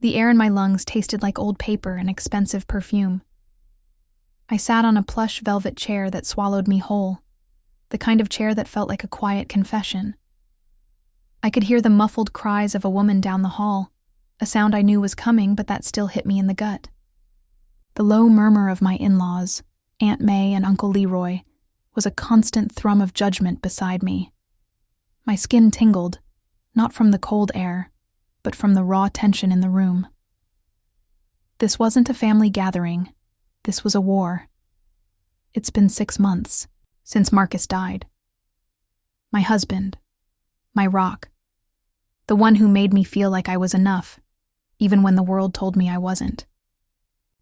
The air in my lungs tasted like old paper and expensive perfume. I sat on a plush velvet chair that swallowed me whole, the kind of chair that felt like a quiet confession. I could hear the muffled cries of a woman down the hall, a sound I knew was coming but that still hit me in the gut. The low murmur of my in-laws, Aunt May and Uncle Leroy, was a constant thrum of judgment beside me. My skin tingled, not from the cold air, but from the raw tension in the room. This wasn't a family gathering. This was a war. It's been 6 months since Marcus died. My husband, my rock, the one who made me feel like I was enough, even when the world told me I wasn't.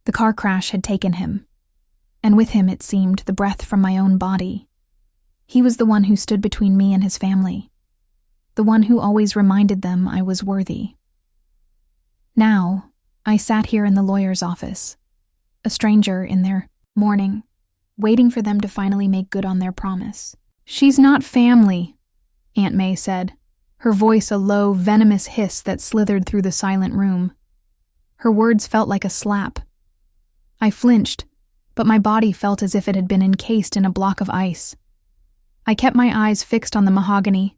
The car crash had taken him, and with him, it seemed, the breath from my own body. He was the one who stood between me and his family, the one who always reminded them I was worthy. Now, I sat here in the lawyer's office, a stranger in their mourning, waiting for them to finally make good on their promise. "She's not family," Aunt May said, her voice a low, venomous hiss that slithered through the silent room. Her words felt like a slap. I flinched, but my body felt as if it had been encased in a block of ice. I kept my eyes fixed on the mahogany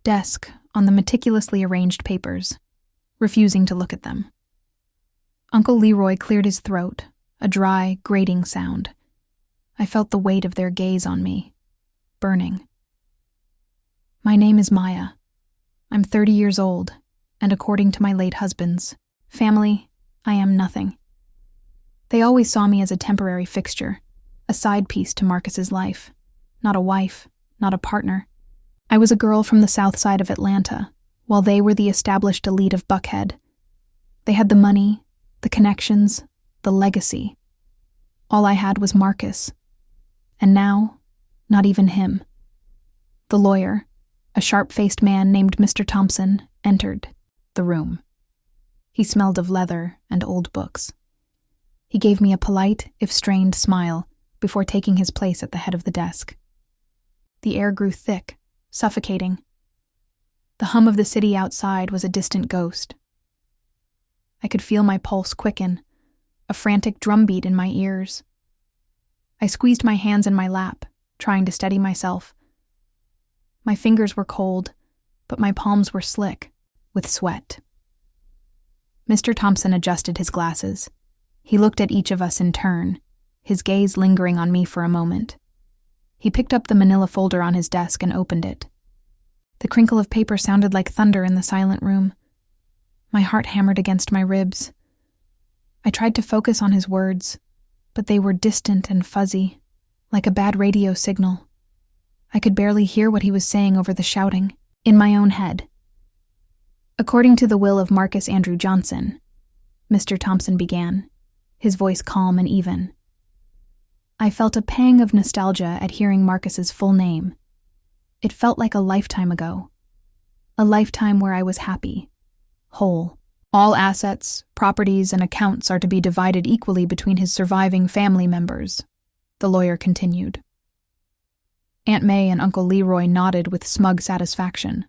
desk, on the meticulously arranged papers, refusing to look at them. Uncle Leroy cleared his throat, a dry, grating sound. I felt the weight of their gaze on me, burning. "My name is Maya. I'm 30 years old, and according to my late husband's family, I am nothing. They always saw me as a temporary fixture, a side piece to Marcus's life, not a wife, not a partner. I was a girl from the south side of Atlanta, while they were the established elite of Buckhead. They had the money, the connections, the legacy. All I had was Marcus. And now, not even him." The lawyer, a sharp-faced man named Mr. Thompson, entered the room. He smelled of leather and old books. He gave me a polite, if strained, smile before taking his place at the head of the desk. The air grew thick, suffocating. The hum of the city outside was a distant ghost. I could feel my pulse quicken, a frantic drumbeat in my ears. I squeezed my hands in my lap, trying to steady myself. My fingers were cold, but my palms were slick with sweat. Mr. Thompson adjusted his glasses. He looked at each of us in turn, his gaze lingering on me for a moment. He picked up the manila folder on his desk and opened it. The crinkle of paper sounded like thunder in the silent room. My heart hammered against my ribs. I tried to focus on his words, but they were distant and fuzzy, like a bad radio signal. I could barely hear what he was saying over the shouting, in my own head. "According to the will of Marcus Andrew Johnson," Mr. Thompson began, his voice calm and even. I felt a pang of nostalgia at hearing Marcus's full name. It felt like a lifetime ago. A lifetime where I was happy, whole. "All assets, properties, and accounts are to be divided equally between his surviving family members," the lawyer continued. Aunt May and Uncle Leroy nodded with smug satisfaction.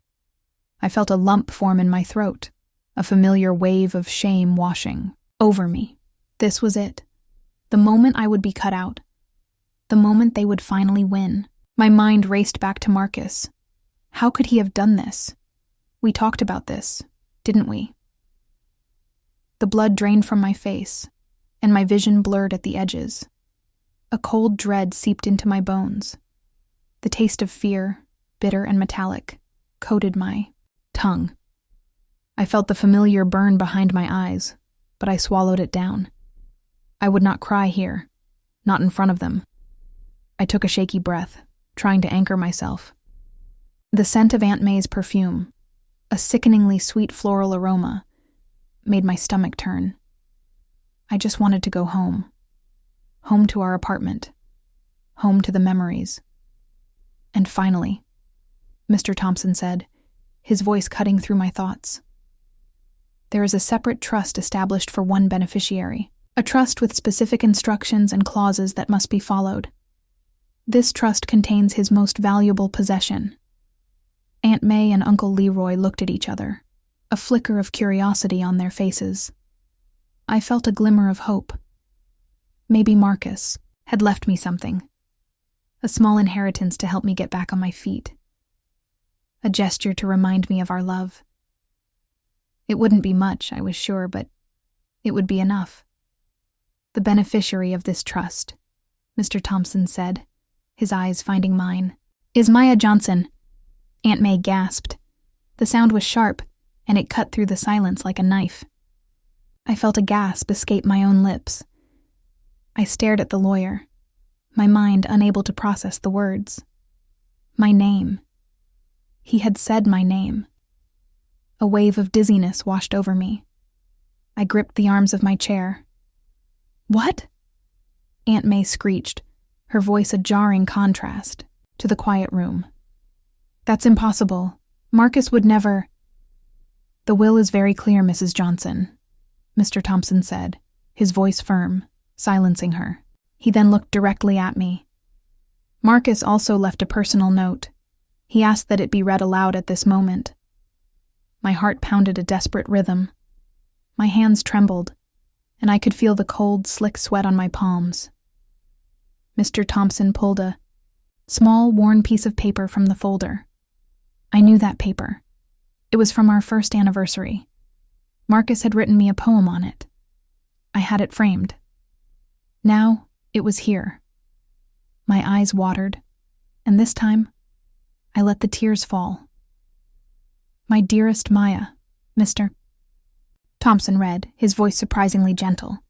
I felt a lump form in my throat, a familiar wave of shame washing over me. This was it. The moment I would be cut out. The moment they would finally win. My mind raced back to Marcus. How could he have done this? We talked about this, didn't we? The blood drained from my face, and my vision blurred at the edges. A cold dread seeped into my bones. The taste of fear, bitter and metallic, coated my tongue. I felt the familiar burn behind my eyes, but I swallowed it down. I would not cry here, not in front of them. I took a shaky breath, trying to anchor myself. The scent of Aunt May's perfume, a sickeningly sweet floral aroma, made my stomach turn. I just wanted to go home. Home to our apartment. Home to the memories. And finally, Mr. Thompson said, his voice cutting through my thoughts. There is a separate trust established for one beneficiary, a trust with specific instructions and clauses that must be followed. This trust contains his most valuable possession. Aunt May and Uncle Leroy looked at each other, a flicker of curiosity on their faces. I felt a glimmer of hope. Maybe Marcus had left me something, a small inheritance to help me get back on my feet, a gesture to remind me of our love. It wouldn't be much, I was sure, but it would be enough. The beneficiary of this trust, Mr. Thompson said, his eyes finding mine, is Maya Johnson. Aunt May gasped. The sound was sharp, and it cut through the silence like a knife. I felt a gasp escape my own lips. I stared at the lawyer, my mind unable to process the words. My name. He had said my name. A wave of dizziness washed over me. I gripped the arms of my chair. What? Aunt May screeched, her voice a jarring contrast to the quiet room. That's impossible. Marcus would never. The will is very clear, Mrs. Johnson, Mr. Thompson said, his voice firm, silencing her. He then looked directly at me. Marcus also left a personal note. He asked that it be read aloud at this moment. My heart pounded a desperate rhythm. My hands trembled, and I could feel the cold, slick sweat on my palms. Mr. Thompson pulled a small, worn piece of paper from the folder. I knew that paper. It was from our first anniversary. Marcus had written me a poem on it. I had it framed. Now, it was here. My eyes watered, and this time, I let the tears fall. My dearest Maya, Mr. Thompson read, his voice surprisingly gentle.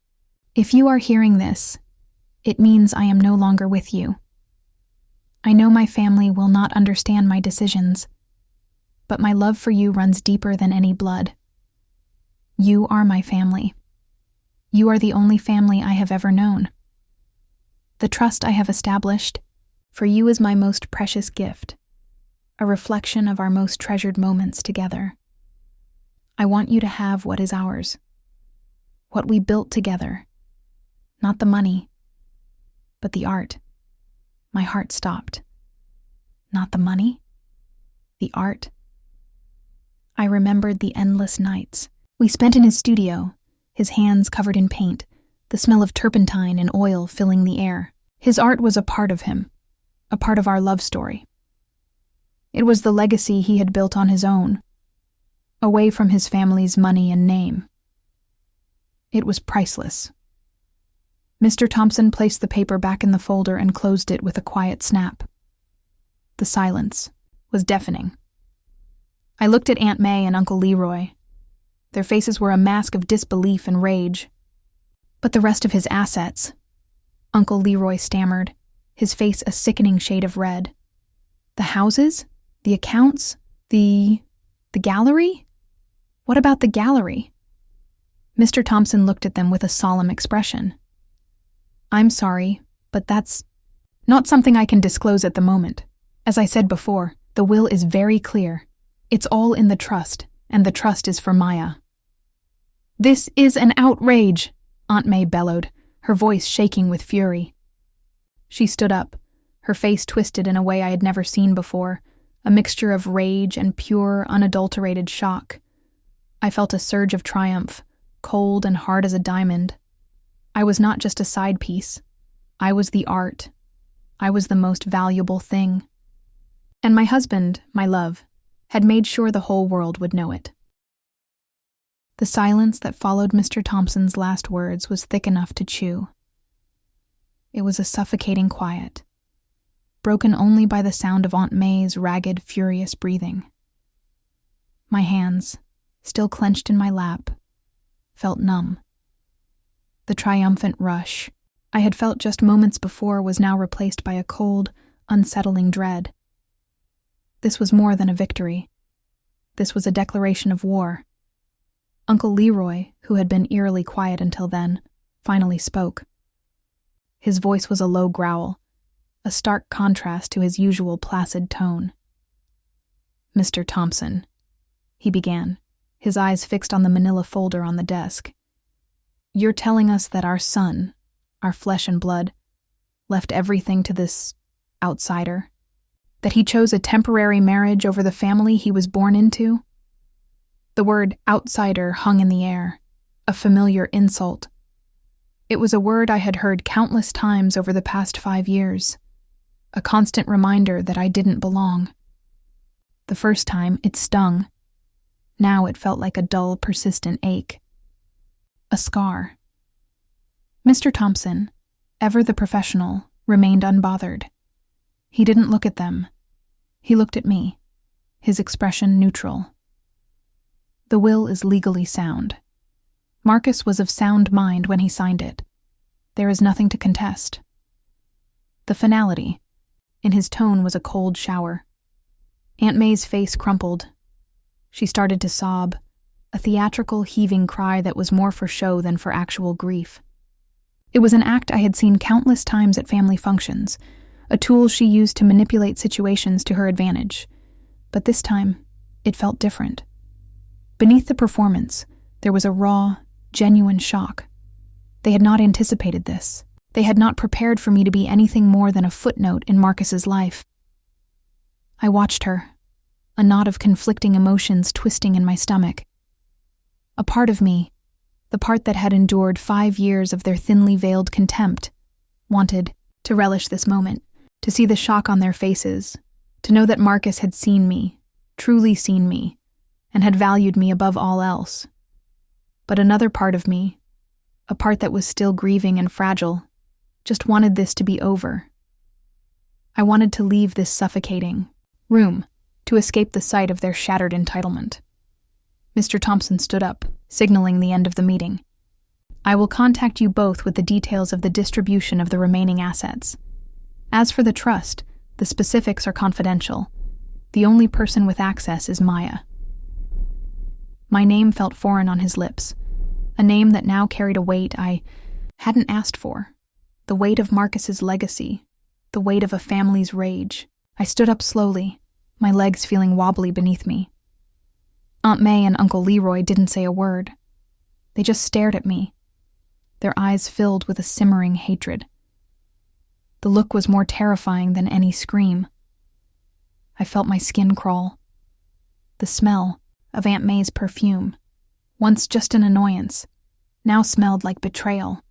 If you are hearing this, it means I am no longer with you. I know my family will not understand my decisions, but my love for you runs deeper than any blood. You are my family. You are the only family I have ever known. The trust I have established for you is my most precious gift, a reflection of our most treasured moments together. I want you to have what is ours, what we built together, not the money, but the art. My heart stopped. Not the money? The art? I remembered the endless nights we spent in his studio, his hands covered in paint, the smell of turpentine and oil filling the air. His art was a part of him, a part of our love story. It was the legacy he had built on his own, away from his family's money and name. It was priceless. Mr. Thompson placed the paper back in the folder and closed it with a quiet snap. The silence was deafening. I looked at Aunt May and Uncle Leroy. Their faces were a mask of disbelief and rage. But the rest of his assets, Uncle Leroy stammered, his face a sickening shade of red. The houses? The accounts? The gallery? What about the gallery? Mr. Thompson looked at them with a solemn expression. I'm sorry, but that's not something I can disclose at the moment. As I said before, the will is very clear. It's all in the trust, and the trust is for Maya. This is an outrage, Aunt May bellowed, her voice shaking with fury. She stood up, her face twisted in a way I had never seen before, a mixture of rage and pure, unadulterated shock. I felt a surge of triumph, cold and hard as a diamond. I was not just a side piece. I was the art. I was the most valuable thing. And my husband, my love, had made sure the whole world would know it. The silence that followed Mr. Thompson's last words was thick enough to chew. It was a suffocating quiet, broken only by the sound of Aunt May's ragged, furious breathing. My hands, still clenched in my lap, felt numb. The triumphant rush I had felt just moments before was now replaced by a cold, unsettling dread. This was more than a victory. This was a declaration of war. Uncle Leroy, who had been eerily quiet until then, finally spoke. His voice was a low growl, a stark contrast to his usual placid tone. Mr. Thompson, he began, his eyes fixed on the manila folder on the desk. You're telling us that our son, our flesh and blood, left everything to this outsider? That he chose a temporary marriage over the family he was born into? The word outsider hung in the air, a familiar insult. It was a word I had heard countless times over the past 5 years, a constant reminder that I didn't belong. The first time, it stung. Now it felt like a dull, persistent ache. A scar. Mr. Thompson, ever the professional, remained unbothered. He didn't look at them. He looked at me, his expression neutral. The will is legally sound. Marcus was of sound mind when he signed it. There is nothing to contest. The finality. In his tone was a cold shower. Aunt May's face crumpled. She started to sob, a theatrical, heaving cry that was more for show than for actual grief. It was an act I had seen countless times at family functions, a tool she used to manipulate situations to her advantage. But this time, it felt different. Beneath the performance, there was a raw, genuine shock. They had not anticipated this. They had not prepared for me to be anything more than a footnote in Marcus's life. I watched her, a knot of conflicting emotions twisting in my stomach. A part of me, the part that had endured 5 years of their thinly veiled contempt, wanted to relish this moment, to see the shock on their faces, to know that Marcus had seen me, truly seen me, and had valued me above all else. But another part of me, a part that was still grieving and fragile, just wanted this to be over. I wanted to leave this suffocating room to escape the sight of their shattered entitlement. Mr. Thompson stood up, signaling the end of the meeting. I will contact you both with the details of the distribution of the remaining assets. As for the trust, the specifics are confidential. The only person with access is Maya. My name felt foreign on his lips, a name that now carried a weight I hadn't asked for. The weight of Marcus's legacy, the weight of a family's rage. I stood up slowly, my legs feeling wobbly beneath me. Aunt May and Uncle Leroy didn't say a word. They just stared at me, their eyes filled with a simmering hatred. The look was more terrifying than any scream. I felt my skin crawl. The smell of Aunt May's perfume, once just an annoyance, now smelled like betrayal.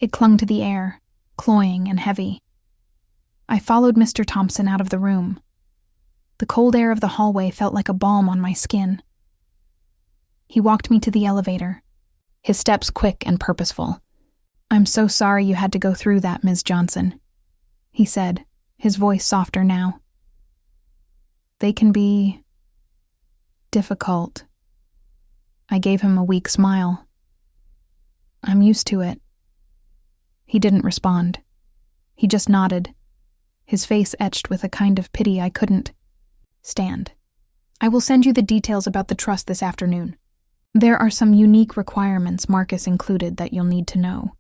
It clung to the air, cloying and heavy. I followed Mr. Thompson out of the room. The cold air of the hallway felt like a balm on my skin. He walked me to the elevator, his steps quick and purposeful. "I'm so sorry you had to go through that, Ms. Johnson," he said, his voice softer now. "They can be difficult." I gave him a weak smile. "I'm used to it." He didn't respond. He just nodded, his face etched with a kind of pity I couldn't stand. "I will send you the details about the trust this afternoon. There are some unique requirements, Marcus included, that you'll need to know.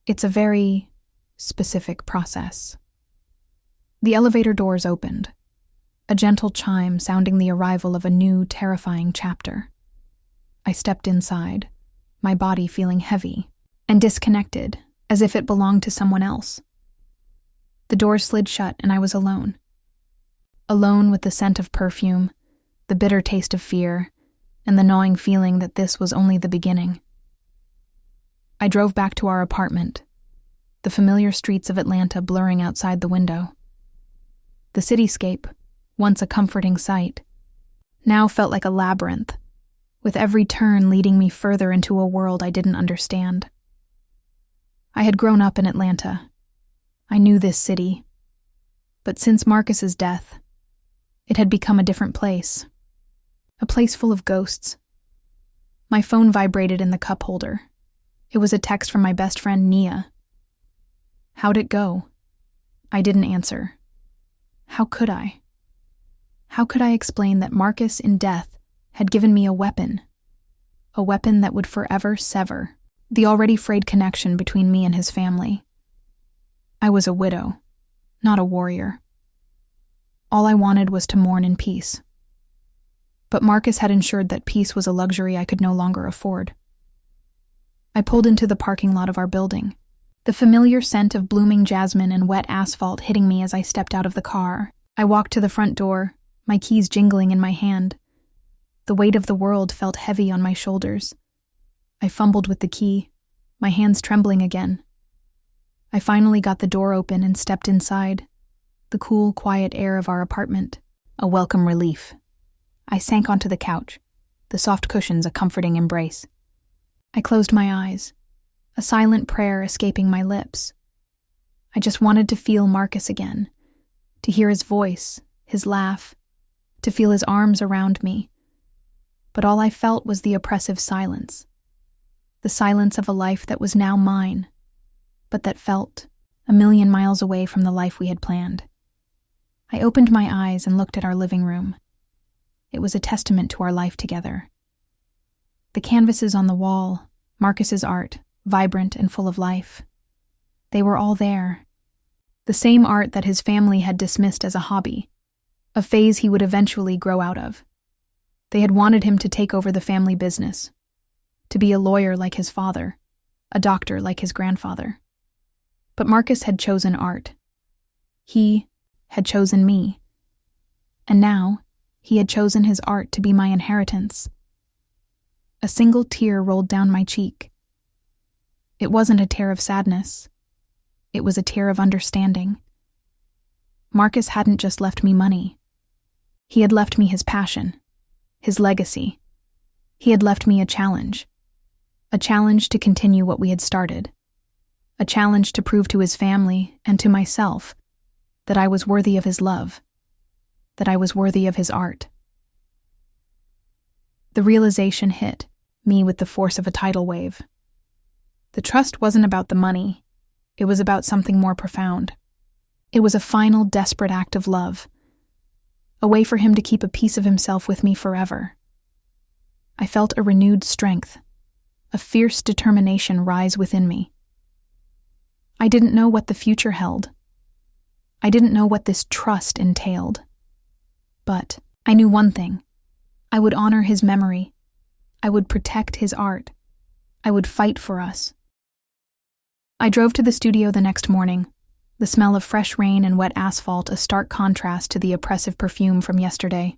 It's a very specific process." The elevator doors opened, a gentle chime sounding the arrival of a new, terrifying chapter. I stepped inside, my body feeling heavy and disconnected, as if it belonged to someone else. The doors slid shut and I was alone. Alone with the scent of perfume, the bitter taste of fear, and the gnawing feeling that this was only the beginning. I drove back to our apartment, the familiar streets of Atlanta blurring outside the window. The cityscape, once a comforting sight, now felt like a labyrinth, with every turn leading me further into a world I didn't understand. I had grown up in Atlanta. I knew this city. But since Marcus's death, it had become a different place. A place full of ghosts. My phone vibrated in the cup holder. It was a text from my best friend, Nia. "How'd it go?" I didn't answer. How could I? How could I explain that Marcus in death had given me a weapon that would forever sever the already frayed connection between me and his family? I was a widow, not a warrior. All I wanted was to mourn in peace. But Marcus had ensured that peace was a luxury I could no longer afford. I pulled into the parking lot of our building, the familiar scent of blooming jasmine and wet asphalt hitting me as I stepped out of the car. I walked to the front door, my keys jingling in my hand. The weight of the world felt heavy on my shoulders. I fumbled with the key, my hands trembling again. I finally got the door open and stepped inside, the cool, quiet air of our apartment, a welcome relief. I sank onto the couch, the soft cushions a comforting embrace. I closed my eyes, a silent prayer escaping my lips. I just wanted to feel Marcus again, to hear his voice, his laugh, to feel his arms around me. But all I felt was the oppressive silence, the silence of a life that was now mine, but that felt a million miles away from the life we had planned. I opened my eyes and looked at our living room. It was a testament to our life together. The canvases on the wall, Marcus's art, vibrant and full of life. They were all there. The same art that his family had dismissed as a hobby, a phase he would eventually grow out of. They had wanted him to take over the family business, to be a lawyer like his father, a doctor like his grandfather. But Marcus had chosen art. He had chosen me. And now, he had chosen his art to be my inheritance. A single tear rolled down my cheek. It wasn't a tear of sadness. It was a tear of understanding. Marcus hadn't just left me money. He had left me his passion, his legacy. He had left me a challenge to continue what we had started, a challenge to prove to his family and to myself that I was worthy of his love, that I was worthy of his art. The realization hit me with the force of a tidal wave. The trust wasn't about the money. It was about something more profound. It was a final, desperate act of love, a way for him to keep a piece of himself with me forever. I felt a renewed strength, a fierce determination rise within me. I didn't know what the future held. I didn't know what this trust entailed. But I knew one thing. I would honor his memory. I would protect his art. I would fight for us. I drove to the studio the next morning, the smell of fresh rain and wet asphalt a stark contrast to the oppressive perfume from yesterday.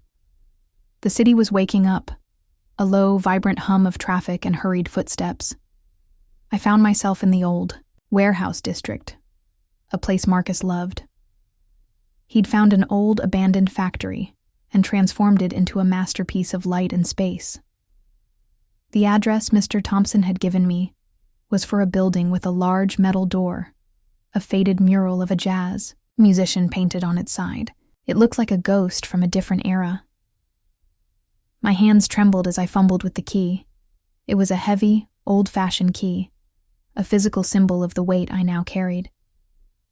The city was waking up, a low, vibrant hum of traffic and hurried footsteps. I found myself in the old warehouse district, a place Marcus loved. He'd found an old, abandoned factory and transformed it into a masterpiece of light and space. The address Mr. Thompson had given me was for a building with a large metal door, a faded mural of a jazz musician painted on its side. It looked like a ghost from a different era. My hands trembled as I fumbled with the key. It was a heavy, old-fashioned key, a physical symbol of the weight I now carried.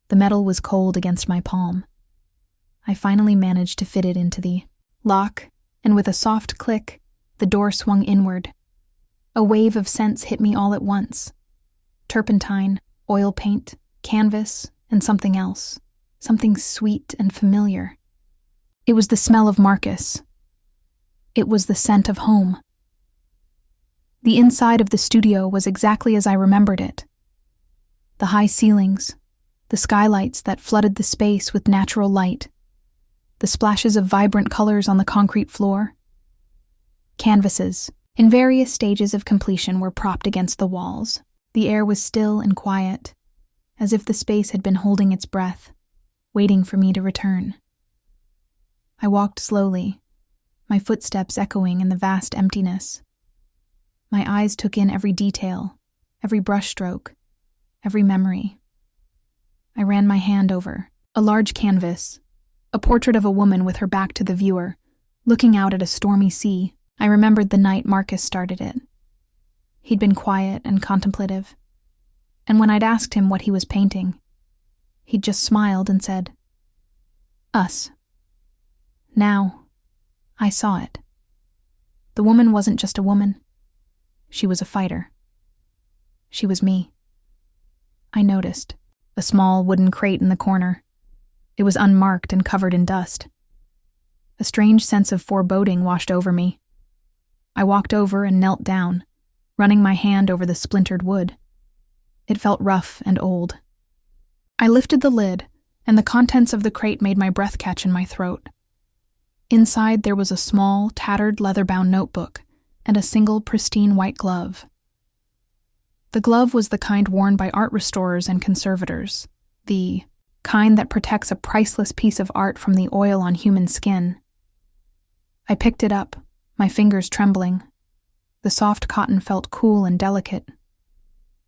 The metal was cold against my palm. I finally managed to fit it into the lock, and with a soft click, the door swung inward. A wave of scents hit me all at once. Turpentine, oil paint, canvas, and something else. Something sweet and familiar. It was the smell of Marcus. It was the scent of home. The inside of the studio was exactly as I remembered it. The high ceilings, the skylights that flooded the space with natural light, the splashes of vibrant colors on the concrete floor. Canvases, in various stages of completion, were propped against the walls. The air was still and quiet, as if the space had been holding its breath, waiting for me to return. I walked slowly, my footsteps echoing in the vast emptiness. My eyes took in every detail, every brushstroke, every memory. I ran my hand over a large canvas, a portrait of a woman with her back to the viewer, looking out at a stormy sea. I remembered the night Marcus started it. He'd been quiet and contemplative, and when I'd asked him what he was painting, he'd just smiled and said, "Us." Now, I saw it. The woman wasn't just a woman. She was a fighter. She was me. I noticed a small wooden crate in the corner. It was unmarked and covered in dust. A strange sense of foreboding washed over me. I walked over and knelt down, running my hand over the splintered wood. It felt rough and old. I lifted the lid, and the contents of the crate made my breath catch in my throat. Inside there was a small, tattered leather-bound notebook and a single pristine white glove. The glove was the kind worn by art restorers and conservators, the kind that protects a priceless piece of art from the oil on human skin. I picked it up, my fingers trembling. The soft cotton felt cool and delicate.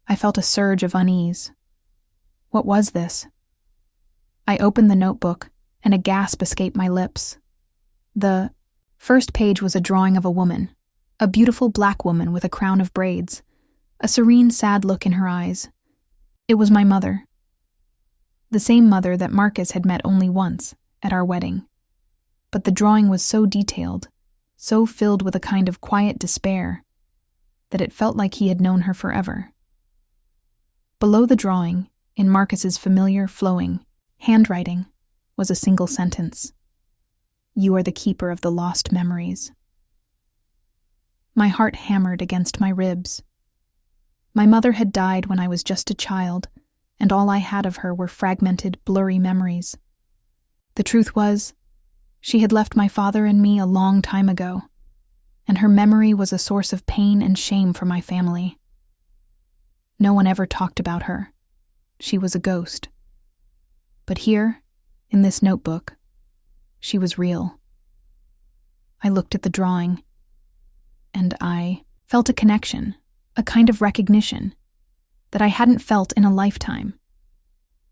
I felt a surge of unease. What was this? I opened the notebook, and a gasp escaped my lips. The first page was a drawing of a woman, a beautiful black woman with a crown of braids, a serene, sad look in her eyes. It was my mother. The same mother that Marcus had met only once, at our wedding. But the drawing was so detailed, so filled with a kind of quiet despair, that it felt like he had known her forever. Below the drawing, in Marcus's familiar, flowing handwriting, was a single sentence. "You are the keeper of the lost memories." My heart hammered against my ribs. My mother had died when I was just a child, and all I had of her were fragmented, blurry memories. The truth was, she had left my father and me a long time ago, and her memory was a source of pain and shame for my family. No one ever talked about her. She was a ghost. But here, in this notebook, she was real. I looked at the drawing, and I felt a connection, a kind of recognition, that I hadn't felt in a lifetime.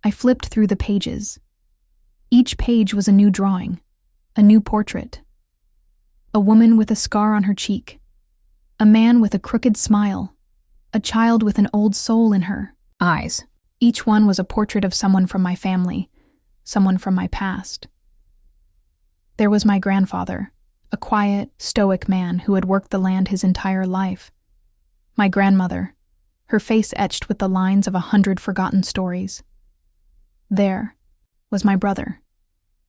I flipped through the pages. Each page was a new drawing, a new portrait. A woman with a scar on her cheek, a man with a crooked smile, a child with an old soul in her eyes. Each one was a portrait of someone from my family, someone from my past. There was my grandfather, a quiet, stoic man who had worked the land his entire life. My grandmother, her face etched with the lines of 100 forgotten stories. There was my brother,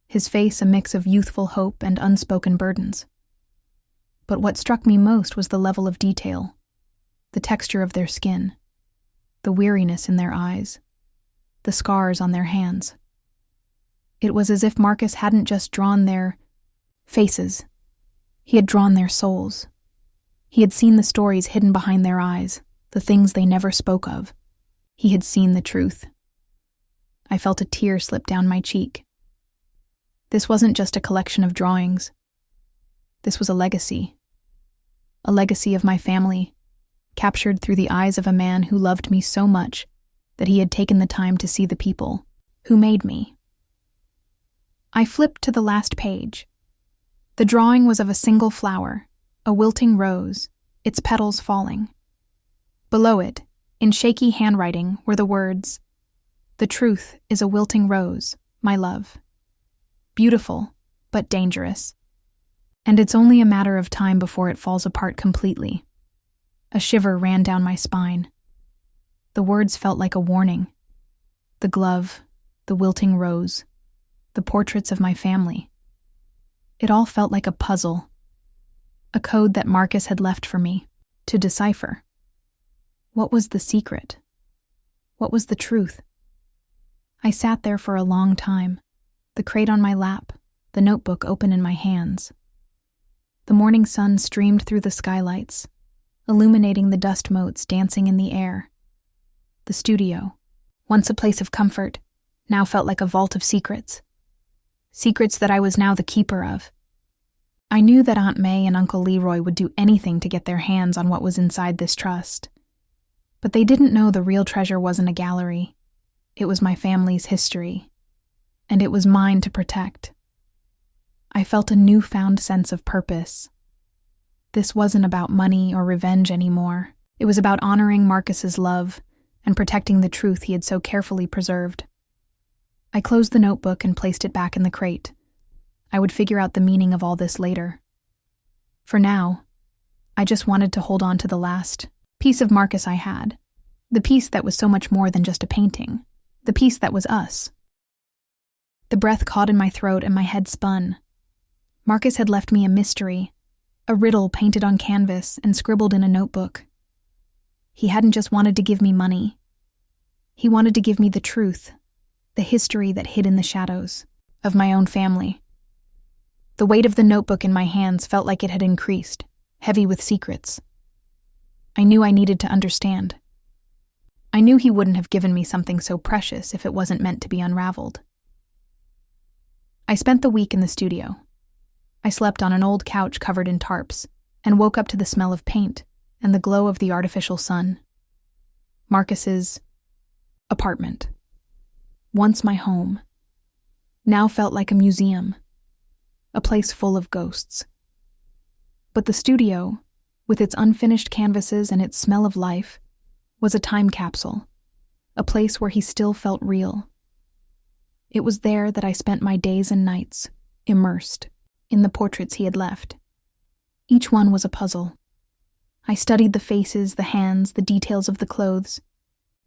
his face a mix of youthful hope and unspoken burdens. But what struck me most was the level of detail, the texture of their skin, the weariness in their eyes, the scars on their hands. It was as if Marcus hadn't just drawn their faces, he had drawn their souls. He had seen the stories hidden behind their eyes, the things they never spoke of. He had seen the truth. I felt a tear slip down my cheek. This wasn't just a collection of drawings. This was a legacy of my family, captured through the eyes of a man who loved me so much that he had taken the time to see the people who made me. I flipped to the last page. The drawing was of a single flower, a wilting rose, its petals falling. Below it, in shaky handwriting, were the words, "The truth is a wilting rose, my love. Beautiful, but dangerous. And it's only a matter of time before it falls apart completely." A shiver ran down my spine. The words felt like a warning. The glove, the wilting rose, the portraits of my family. It all felt like a puzzle, a code that Marcus had left for me to decipher. What was the secret? What was the truth? I sat there for a long time, the crate on my lap, the notebook open in my hands. The morning sun streamed through the skylights, illuminating the dust motes dancing in the air. The studio, once a place of comfort, now felt like a vault of secrets. Secrets that I was now the keeper of. I knew that Aunt May and Uncle Leroy would do anything to get their hands on what was inside this trust. But they didn't know the real treasure wasn't a gallery. It was my family's history, and it was mine to protect. I felt a newfound sense of purpose. This wasn't about money or revenge anymore. It was about honoring Marcus's love and protecting the truth he had so carefully preserved. I closed the notebook and placed it back in the crate. I would figure out the meaning of all this later. For now, I just wanted to hold on to the last piece of Marcus I had, the piece that was so much more than just a painting, the piece that was us. The breath caught in my throat and my head spun. Marcus had left me a mystery, a riddle painted on canvas and scribbled in a notebook. He hadn't just wanted to give me money. He wanted to give me the truth, the history that hid in the shadows of my own family. The weight of the notebook in my hands felt like it had increased, heavy with secrets. I knew I needed to understand. I knew he wouldn't have given me something so precious if it wasn't meant to be unraveled. I spent the week in the studio. I slept on an old couch covered in tarps and woke up to the smell of paint and the glow of the artificial sun. Marcus's apartment, once my home, now felt like a museum, a place full of ghosts. But the studio, with its unfinished canvases and its smell of life, was a time capsule, a place where he still felt real. It was there that I spent my days and nights, immersed in the portraits he had left. Each one was a puzzle. I studied the faces, the hands, the details of the clothes.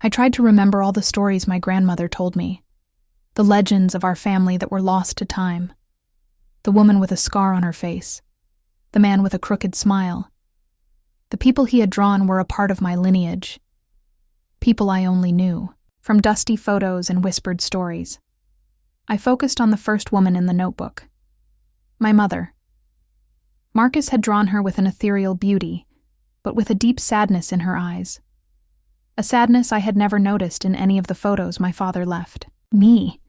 I tried to remember all the stories my grandmother told me, the legends of our family that were lost to time. The woman with a scar on her face, the man with a crooked smile. The people he had drawn were a part of my lineage, people I only knew, from dusty photos and whispered stories. I focused on the first woman in the notebook, my mother. Marcus had drawn her with an ethereal beauty, but with a deep sadness in her eyes. A sadness I had never noticed in any of the photos my father left. Me.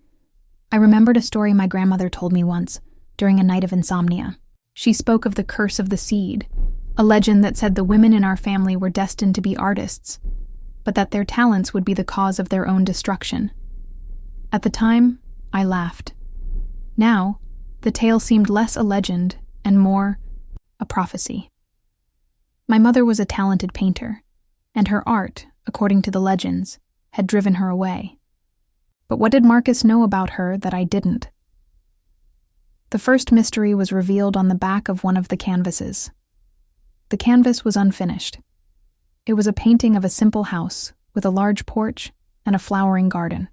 I remembered a story my grandmother told me once, during a night of insomnia. She spoke of the curse of the seed, a legend that said the women in our family were destined to be artists, but that their talents would be the cause of their own destruction. At the time, I laughed. Now, the tale seemed less a legend and more a prophecy. My mother was a talented painter, and her art, according to the legends, had driven her away. But what did Marcus know about her that I didn't? The first mystery was revealed on the back of one of the canvases. The canvas was unfinished. It was a painting of a simple house with a large porch and a flowering garden.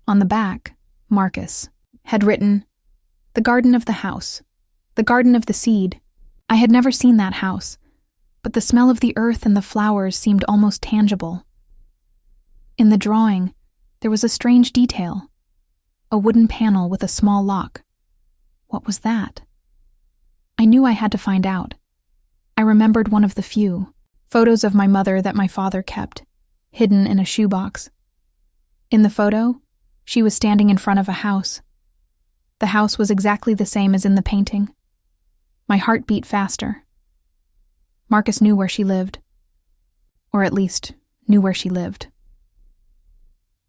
On the back, Marcus had written, "The garden of the house, the garden of the seed." I had never seen that house, but the smell of the earth and the flowers seemed almost tangible. In the drawing, there was a strange detail, a wooden panel with a small lock. What was that? I knew I had to find out. I remembered one of the few photos of my mother that my father kept, hidden in a shoebox. In the photo, she was standing in front of a house. The house was exactly the same as in the painting. My heart beat faster. Marcus knew where she lived. Or at least, knew where she lived.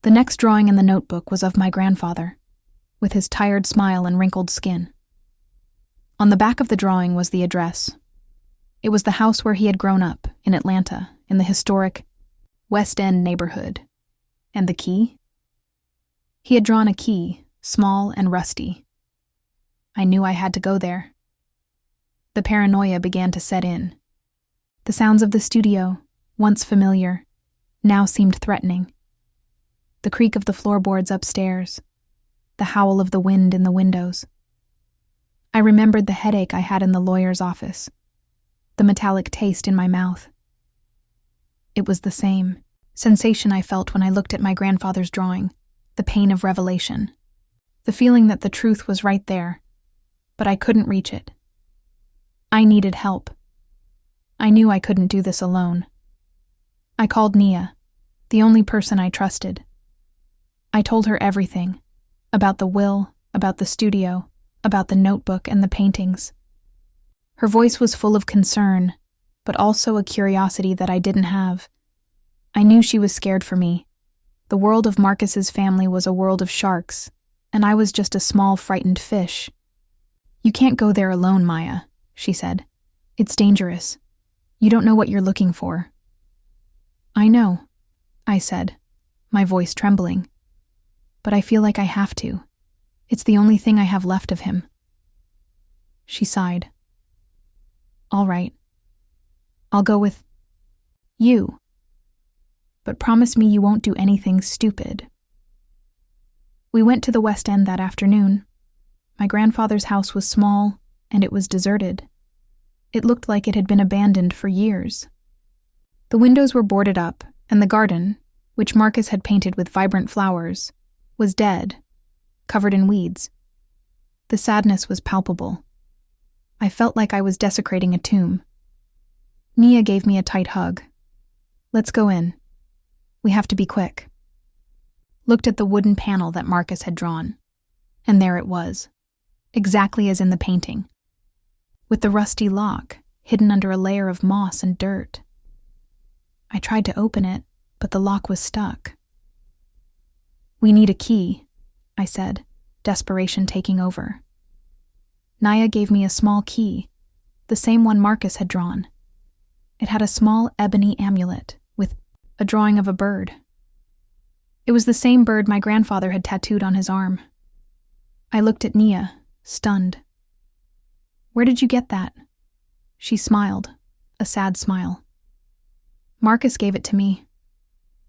The next drawing in the notebook was of my grandfather, with his tired smile and wrinkled skin. On the back of the drawing was the address. It was the house where he had grown up, in Atlanta, in the historic West End neighborhood. And the key? He had drawn a key, small and rusty. I knew I had to go there. The paranoia began to set in. The sounds of the studio, once familiar, now seemed threatening. The creak of the floorboards upstairs, the howl of the wind in the windows. I remembered the headache I had in the lawyer's office, the metallic taste in my mouth. It was the same sensation I felt when I looked at my grandfather's drawing, the pain of revelation, the feeling that the truth was right there, but I couldn't reach it. I needed help. I knew I couldn't do this alone. I called Nia, the only person I trusted. I told her everything, about the will, about the studio, about the notebook and the paintings. Her voice was full of concern, but also a curiosity that I didn't have. I knew she was scared for me. The world of Marcus's family was a world of sharks, and I was just a small, frightened fish. "You can't go there alone, Maya," she said. "It's dangerous. You don't know what you're looking for." "I know," I said, my voice trembling. "But I feel like I have to. It's the only thing I have left of him." She sighed. "All right. I'll go with you. But promise me you won't do anything stupid." We went to the West End that afternoon. My grandfather's house was small, and it was deserted. It looked like it had been abandoned for years. The windows were boarded up, and the garden, which Marcus had painted with vibrant flowers, was dead, covered in weeds. The sadness was palpable. I felt like I was desecrating a tomb. Nia gave me a tight hug. "Let's go in." We have to be quick. Looked at the wooden panel that Marcus had drawn, and there it was, exactly as in the painting, with the rusty lock hidden under a layer of moss and dirt. I tried to open it, but the lock was stuck. "We need a key," I said, desperation taking over. Naya gave me a small key, the same one Marcus had drawn. It had a small ebony amulet with a drawing of a bird. It was the same bird my grandfather had tattooed on his arm. I looked at Nia, stunned. "Where did you get that?" She smiled, a sad smile. "Marcus gave it to me.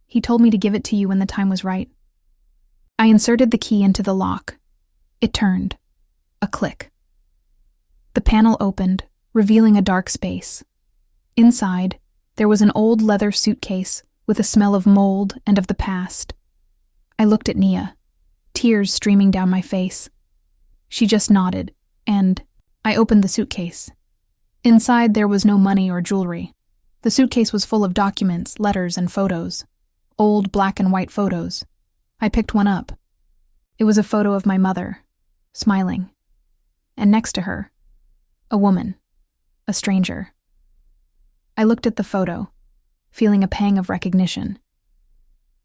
He told me to give it to you when the time was right." I inserted the key into the lock. It turned. A click. The panel opened, revealing a dark space. Inside, there was an old leather suitcase with a smell of mold and of the past. I looked at Nia, tears streaming down my face. She just nodded, and I opened the suitcase. Inside, there was no money or jewelry. The suitcase was full of documents, letters, and photos. Old black and white photos. I picked one up. It was a photo of my mother, smiling. And next to her, a woman, a stranger. I looked at the photo, feeling a pang of recognition.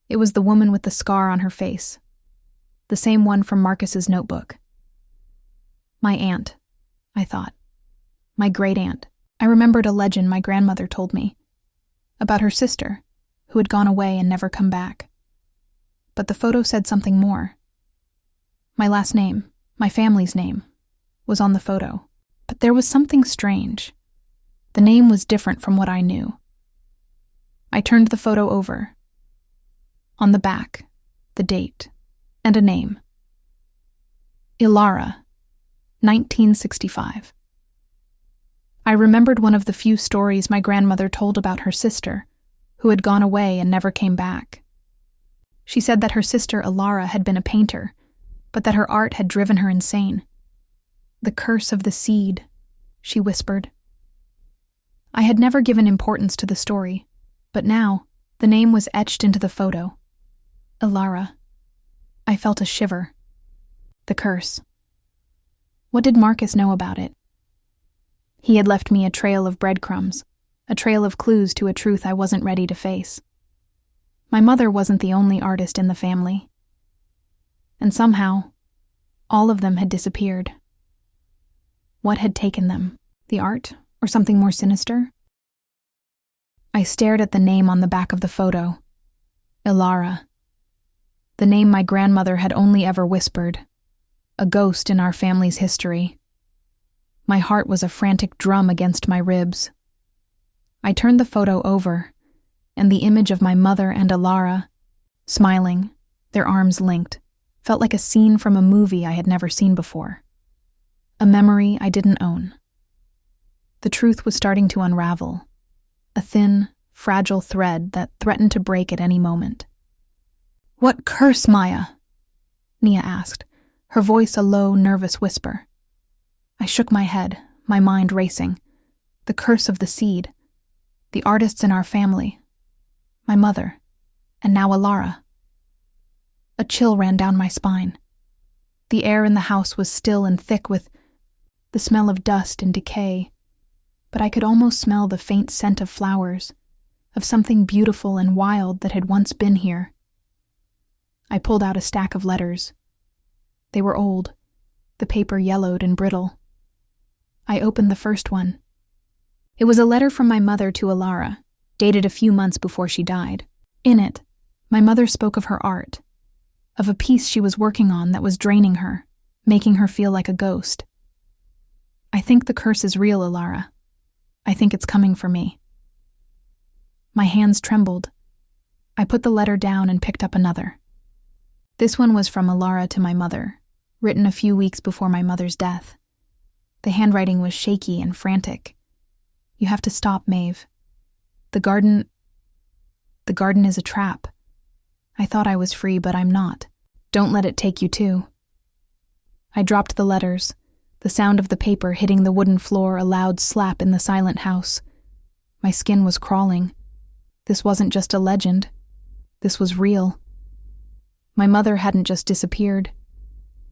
It was the woman with the scar on her face, the same one from Marcus's notebook. My aunt, I thought. My great-aunt. I remembered a legend my grandmother told me about her sister, who had gone away and never come back. But the photo said something more. My last name, my family's name, was on the photo. But there was something strange. The name was different from what I knew. I turned the photo over. On the back, the date, and a name. Ilara, 1965. I remembered one of the few stories my grandmother told about her sister, who had gone away and never came back. She said that her sister Ilara had been a painter, but that her art had driven her insane. "The curse of the seed," she whispered. I had never given importance to the story, but now the name was etched into the photo. Ilara. I felt a shiver. The curse. What did Marcus know about it? He had left me a trail of breadcrumbs, a trail of clues to a truth I wasn't ready to face. My mother wasn't the only artist in the family. And somehow, all of them had disappeared. What had taken them? The art, or something more sinister? I stared at the name on the back of the photo. Ilara. The name my grandmother had only ever whispered. A ghost in our family's history. My heart was a frantic drum against my ribs. I turned the photo over, and the image of my mother and Ilara, smiling, their arms linked, felt like a scene from a movie I had never seen before. A memory I didn't own. The truth was starting to unravel, a thin, fragile thread that threatened to break at any moment. "What curse, Maya?" Nia asked, her voice a low, nervous whisper. I shook my head, my mind racing. The curse of the seed. The artists in our family. My mother. And now Ilara. A chill ran down my spine. The air in the house was still and thick with the smell of dust and decay, but I could almost smell the faint scent of flowers, of something beautiful and wild that had once been here. I pulled out a stack of letters. They were old, the paper yellowed and brittle. I opened the first one. It was a letter from my mother to Ilara, dated a few months before she died. In it, my mother spoke of her art, of a piece she was working on that was draining her, making her feel like a ghost. "I think the curse is real, Ilara. I think it's coming for me." My hands trembled. I put the letter down and picked up another. This one was from Ilara to my mother, written a few weeks before my mother's death. The handwriting was shaky and frantic. "You have to stop, Maeve. The garden is a trap. I thought I was free, but I'm not. Don't let it take you too." I dropped the letters, the sound of the paper hitting the wooden floor a loud slap in the silent house. My skin was crawling. This wasn't just a legend. This was real. My mother hadn't just disappeared.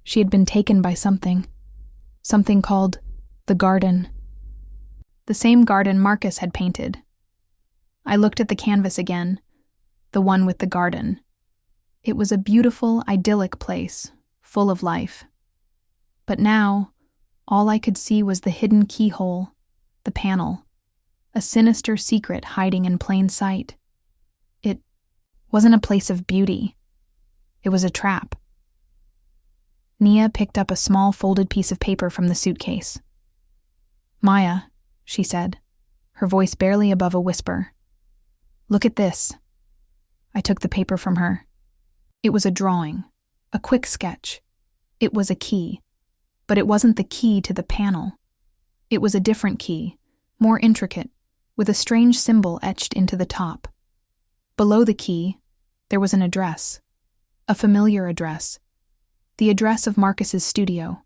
She had been taken by something called the garden. The same garden Marcus had painted. I looked at the canvas again, the one with the garden. It was a beautiful, idyllic place, full of life. But now, all I could see was the hidden keyhole, the panel, a sinister secret hiding in plain sight. It wasn't a place of beauty. It was a trap. Nia picked up a small folded piece of paper from the suitcase. "Maya," she said, her voice barely above a whisper. "Look at this." I took the paper from her. It was a drawing, a quick sketch. It was a key, but it wasn't the key to the panel. It was a different key, more intricate, with a strange symbol etched into the top. Below the key, there was an address, a familiar address, the address of Marcus's studio.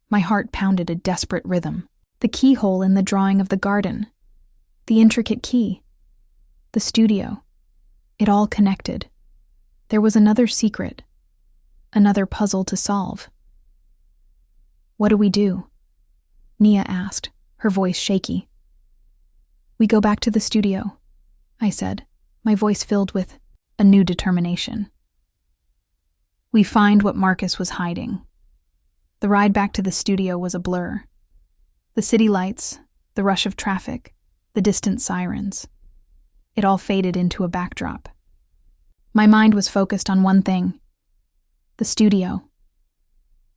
My heart pounded a desperate rhythm. The keyhole in the drawing of the garden, the intricate key, the studio. It all connected. There was another secret, another puzzle to solve. "What do we do?" Nia asked, her voice shaky. "We go back to the studio," I said, my voice filled with a new determination. We find what Marcus was hiding. The ride back to the studio was a blur. The city lights, the rush of traffic, the distant sirens. It all faded into a backdrop. My mind was focused on one thing: the studio.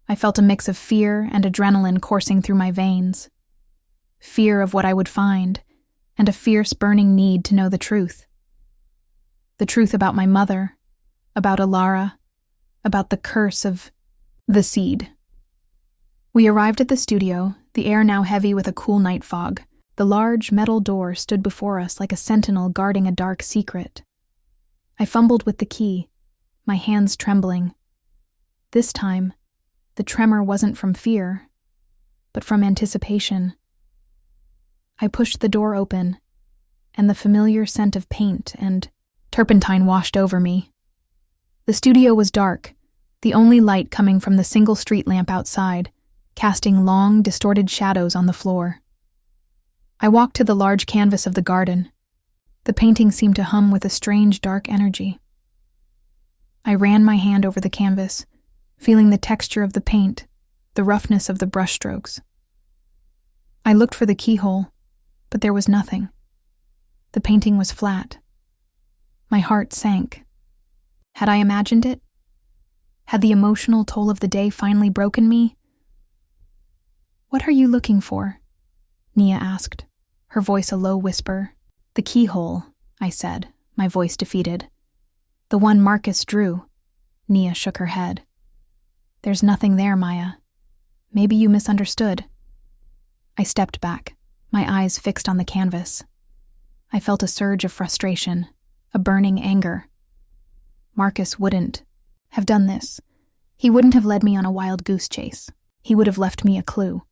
I felt a mix of fear and adrenaline coursing through my veins. Fear of what I would find, and a fierce burning need to know the truth. The truth about my mother, about Alara, about the curse of the seed. We arrived at the studio, the air now heavy with a cool night fog. The large metal door stood before us like a sentinel guarding a dark secret. I fumbled with the key, my hands trembling. This time, the tremor wasn't from fear, but from anticipation. I pushed the door open, and the familiar scent of paint and turpentine washed over me. The studio was dark, the only light coming from the single street lamp outside, casting long, distorted shadows on the floor. I walked to the large canvas of the garden. The painting seemed to hum with a strange, dark energy. I ran my hand over the canvas, feeling the texture of the paint, the roughness of the brushstrokes. I looked for the keyhole, but there was nothing. The painting was flat. My heart sank. Had I imagined it? Had the emotional toll of the day finally broken me? "What are you looking for?" Nia asked, her voice a low whisper. "The keyhole," I said, my voice defeated. "The one Marcus drew." Nia shook her head. "There's nothing there, Maya. Maybe you misunderstood." I stepped back, my eyes fixed on the canvas. I felt a surge of frustration, a burning anger. Marcus wouldn't have done this. He wouldn't have led me on a wild goose chase. He would have left me a clue,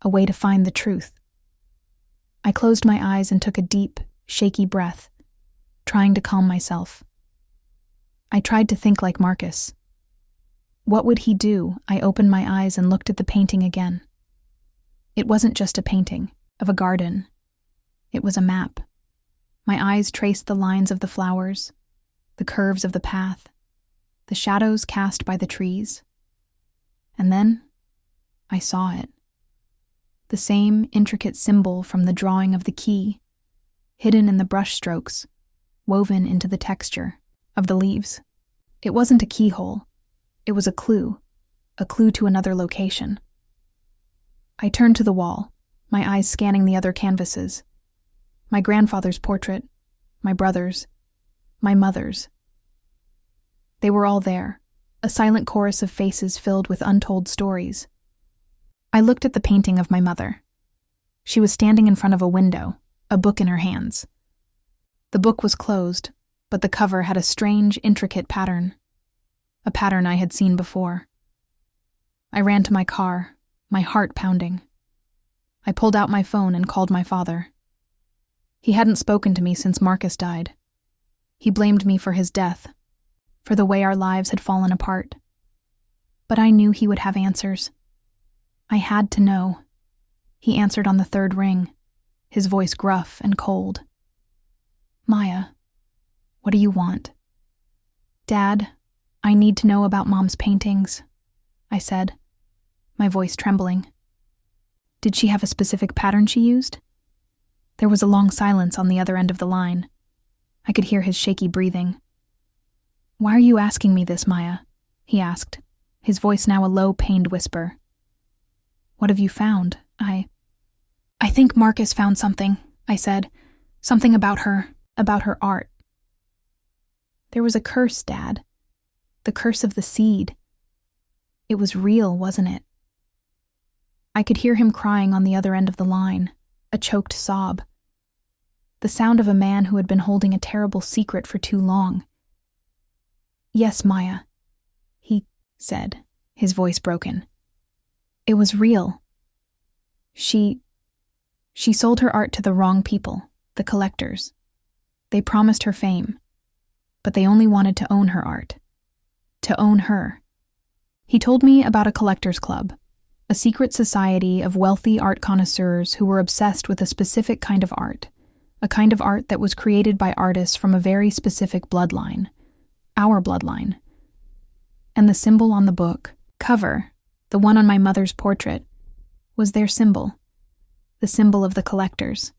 a way to find the truth. I closed my eyes and took a deep, shaky breath, trying to calm myself. I tried to think like Marcus. What would he do? I opened my eyes and looked at the painting again. It wasn't just a painting of a garden. It was a map. My eyes traced the lines of the flowers, the curves of the path, the shadows cast by the trees. And then I saw it. The same intricate symbol from the drawing of the key, hidden in the brush strokes, woven into the texture of the leaves. It wasn't a keyhole. It was a clue to another location. I turned to the wall, my eyes scanning the other canvases. My grandfather's portrait, my brother's, my mother's. They were all there, a silent chorus of faces filled with untold stories. I looked at the painting of my mother. She was standing in front of a window, a book in her hands. The book was closed, but the cover had a strange, intricate pattern, a pattern I had seen before. I ran to my car, my heart pounding. I pulled out my phone and called my father. He hadn't spoken to me since Marcus died. He blamed me for his death, for the way our lives had fallen apart. But I knew he would have answers. I had to know. He answered on the third ring, his voice gruff and cold. Maya, what do you want? Dad, I need to know about Mom's paintings, I said, my voice trembling. Did she have a specific pattern she used? There was a long silence on the other end of the line. I could hear his shaky breathing. Why are you asking me this, Maya? He asked, his voice now a low, pained whisper. What have you found? I think Marcus found something, I said. Something about her art. There was a curse, Dad. The curse of the seed. It was real, wasn't it? I could hear him crying on the other end of the line, a choked sob. The sound of a man who had been holding a terrible secret for too long. Yes, Maya, he said, his voice broken. It was real. She sold her art to the wrong people, the collectors. They promised her fame, but they only wanted to own her art. To own her. He told me about a collectors club, a secret society of wealthy art connoisseurs who were obsessed with a specific kind of art, a kind of art that was created by artists from a very specific bloodline, our bloodline. And the symbol on the book, cover, the one on my mother's portrait, was their symbol, the symbol of the collectors,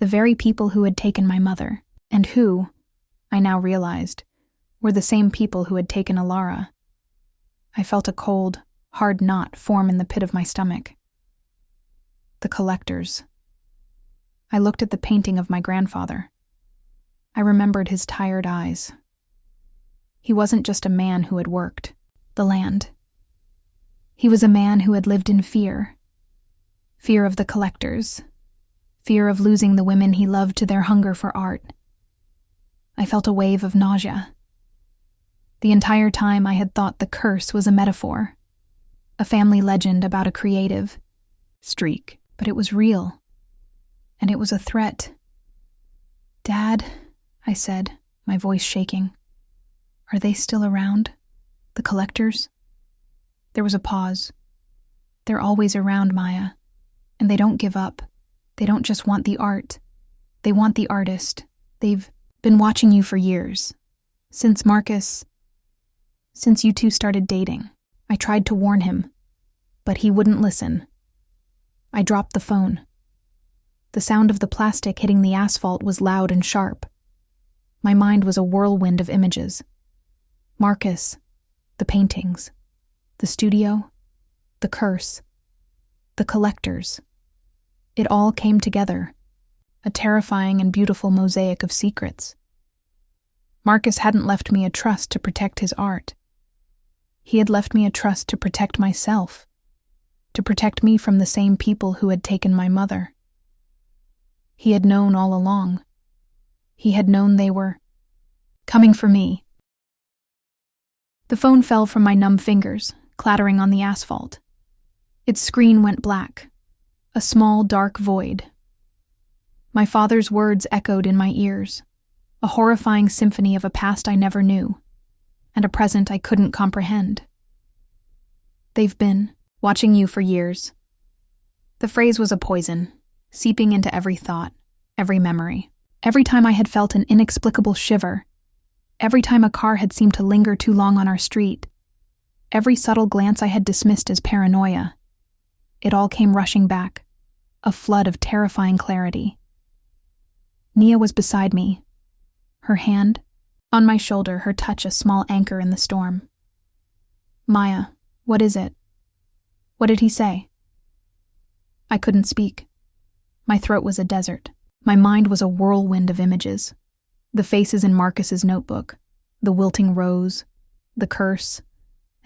the very people who had taken my mother, and who, I now realized, were the same people who had taken Alara. I felt a cold, hard knot form in the pit of my stomach. The collectors. I looked at the painting of my grandfather. I remembered his tired eyes. He wasn't just a man who had worked the land. He was a man who had lived in fear. Fear of the collectors. Fear of losing the women he loved to their hunger for art. I felt a wave of nausea. The entire time I had thought the curse was a metaphor, a family legend about a creative streak, but it was real. And it was a threat. Dad, I said, my voice shaking. Are they still around? The collectors? There was a pause. They're always around, Maya. And they don't give up. They don't just want the art. They want the artist. They've been watching you for years. Since you two started dating. I tried to warn him, but he wouldn't listen. I dropped the phone. The sound of the plastic hitting the asphalt was loud and sharp. My mind was a whirlwind of images. Marcus, the paintings, the studio, the curse, the collectors. It all came together, a terrifying and beautiful mosaic of secrets. Marcus hadn't left me a trust to protect his art. He had left me a trust to protect myself, to protect me from the same people who had taken my mother. He had known all along. He had known they were coming for me. The phone fell from my numb fingers, clattering on the asphalt. Its screen went black, a small, dark void. My father's words echoed in my ears, a horrifying symphony of a past I never knew, and a present I couldn't comprehend. They've been watching you for years. The phrase was a poison, seeping into every thought, every memory. Every time I had felt an inexplicable shiver, every time a car had seemed to linger too long on our street, every subtle glance I had dismissed as paranoia, it all came rushing back, a flood of terrifying clarity. Nia was beside me, her hand on my shoulder, her touch a small anchor in the storm. Maya, what is it? What did he say? I couldn't speak. My throat was a desert. My mind was a whirlwind of images. The faces in Marcus's notebook, the wilting rose, the curse,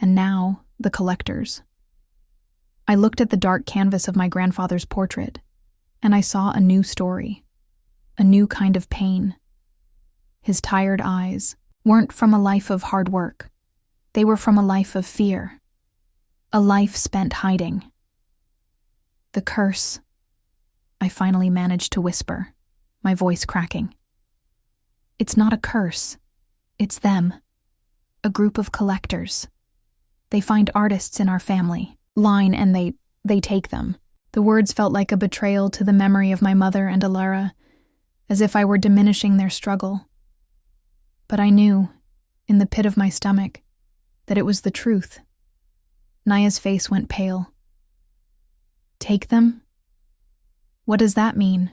and now the collectors. I looked at the dark canvas of my grandfather's portrait, and I saw a new story, a new kind of pain. His tired eyes weren't from a life of hard work. They were from a life of fear, a life spent hiding. The curse, I finally managed to whisper, my voice cracking. It's not a curse. It's them. A group of collectors. They find artists in our family line and they take them. The words felt like a betrayal to the memory of my mother and Alara, as if I were diminishing their struggle. But I knew, in the pit of my stomach, that it was the truth. Naya's face went pale. Take them? What does that mean?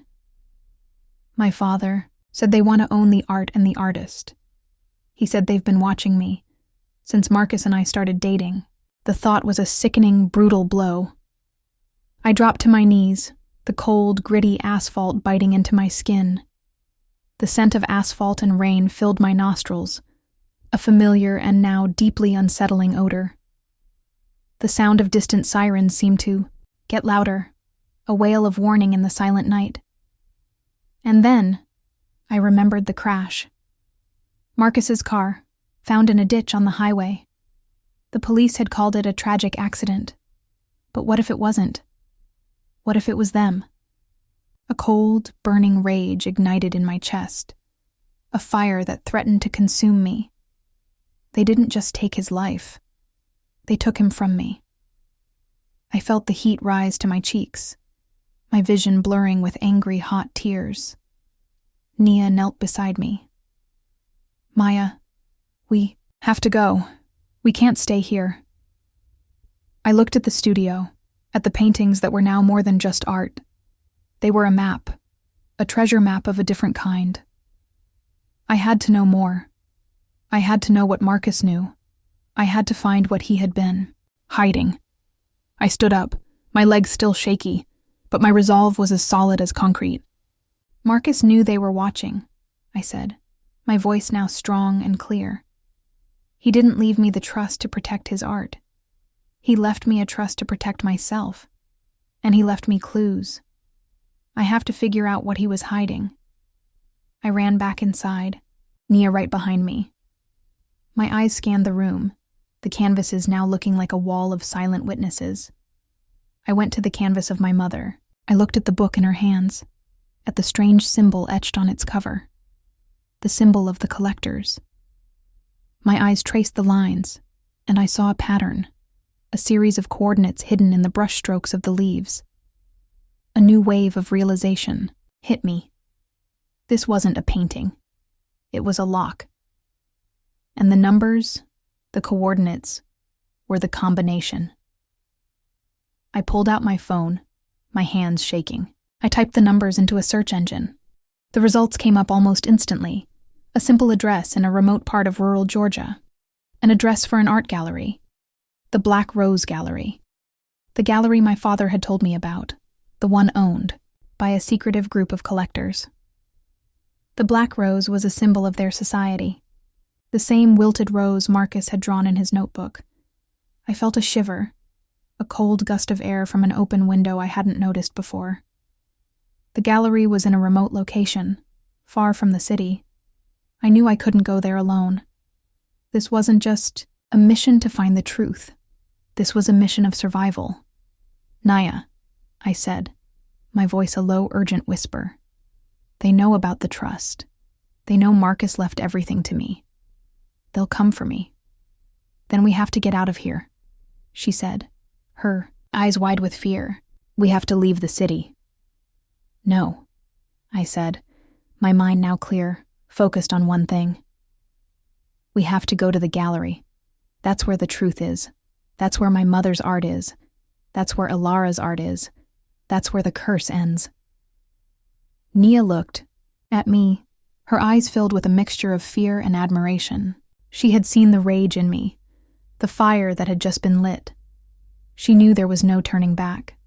My father said they want to own the art and the artist. He said they've been watching me since Marcus and I started dating. The thought was a sickening, brutal blow. I dropped to my knees, the cold, gritty asphalt biting into my skin. The scent of asphalt and rain filled my nostrils, a familiar and now deeply unsettling odor. The sound of distant sirens seemed to get louder, a wail of warning in the silent night. And then, I remembered the crash. Marcus's car, found in a ditch on the highway. The police had called it a tragic accident. But what if it wasn't? What if it was them? A cold, burning rage ignited in my chest, a fire that threatened to consume me. They didn't just take his life. They took him from me. I felt the heat rise to my cheeks, my vision blurring with angry, hot tears. Nia knelt beside me. Maya, we have to go. We can't stay here. I looked at the studio, at the paintings that were now more than just art. They were a map, a treasure map of a different kind. I had to know more. I had to know what Marcus knew. I had to find what he had been, hiding. I stood up, my legs still shaky, but my resolve was as solid as concrete. Marcus knew they were watching, I said, my voice now strong and clear. He didn't leave me the trust to protect his art. He left me a trust to protect myself, and he left me clues. I have to figure out what he was hiding. I ran back inside, Nia right behind me. My eyes scanned the room, the canvases now looking like a wall of silent witnesses. I went to the canvas of my mother. I looked at the book in her hands, at the strange symbol etched on its cover, the symbol of the collectors. My eyes traced the lines, and I saw a pattern, a series of coordinates hidden in the brushstrokes of the leaves. A new wave of realization hit me. This wasn't a painting. It was a lock. And the numbers, the coordinates, were the combination. I pulled out my phone, my hands shaking. I typed the numbers into a search engine. The results came up almost instantly. A simple address in a remote part of rural Georgia. An address for an art gallery. The Black Rose Gallery. The gallery my father had told me about. The one owned by a secretive group of collectors. The black rose was a symbol of their society. The same wilted rose Marcus had drawn in his notebook. I felt a shiver, a cold gust of air from an open window I hadn't noticed before. The gallery was in a remote location, far from the city. I knew I couldn't go there alone. This wasn't just a mission to find the truth. This was a mission of survival. Naya, I said, my voice a low, urgent whisper. They know about the trust. They know Marcus left everything to me. They'll come for me. Then we have to get out of here, she said, her eyes wide with fear. We have to leave the city. No, I said, my mind now clear, focused on one thing. We have to go to the gallery. That's where the truth is. That's where my mother's art is. That's where Alara's art is. That's where the curse ends. Nia looked at me, her eyes filled with a mixture of fear and admiration. She had seen the rage in me, the fire that had just been lit. She knew there was no turning back.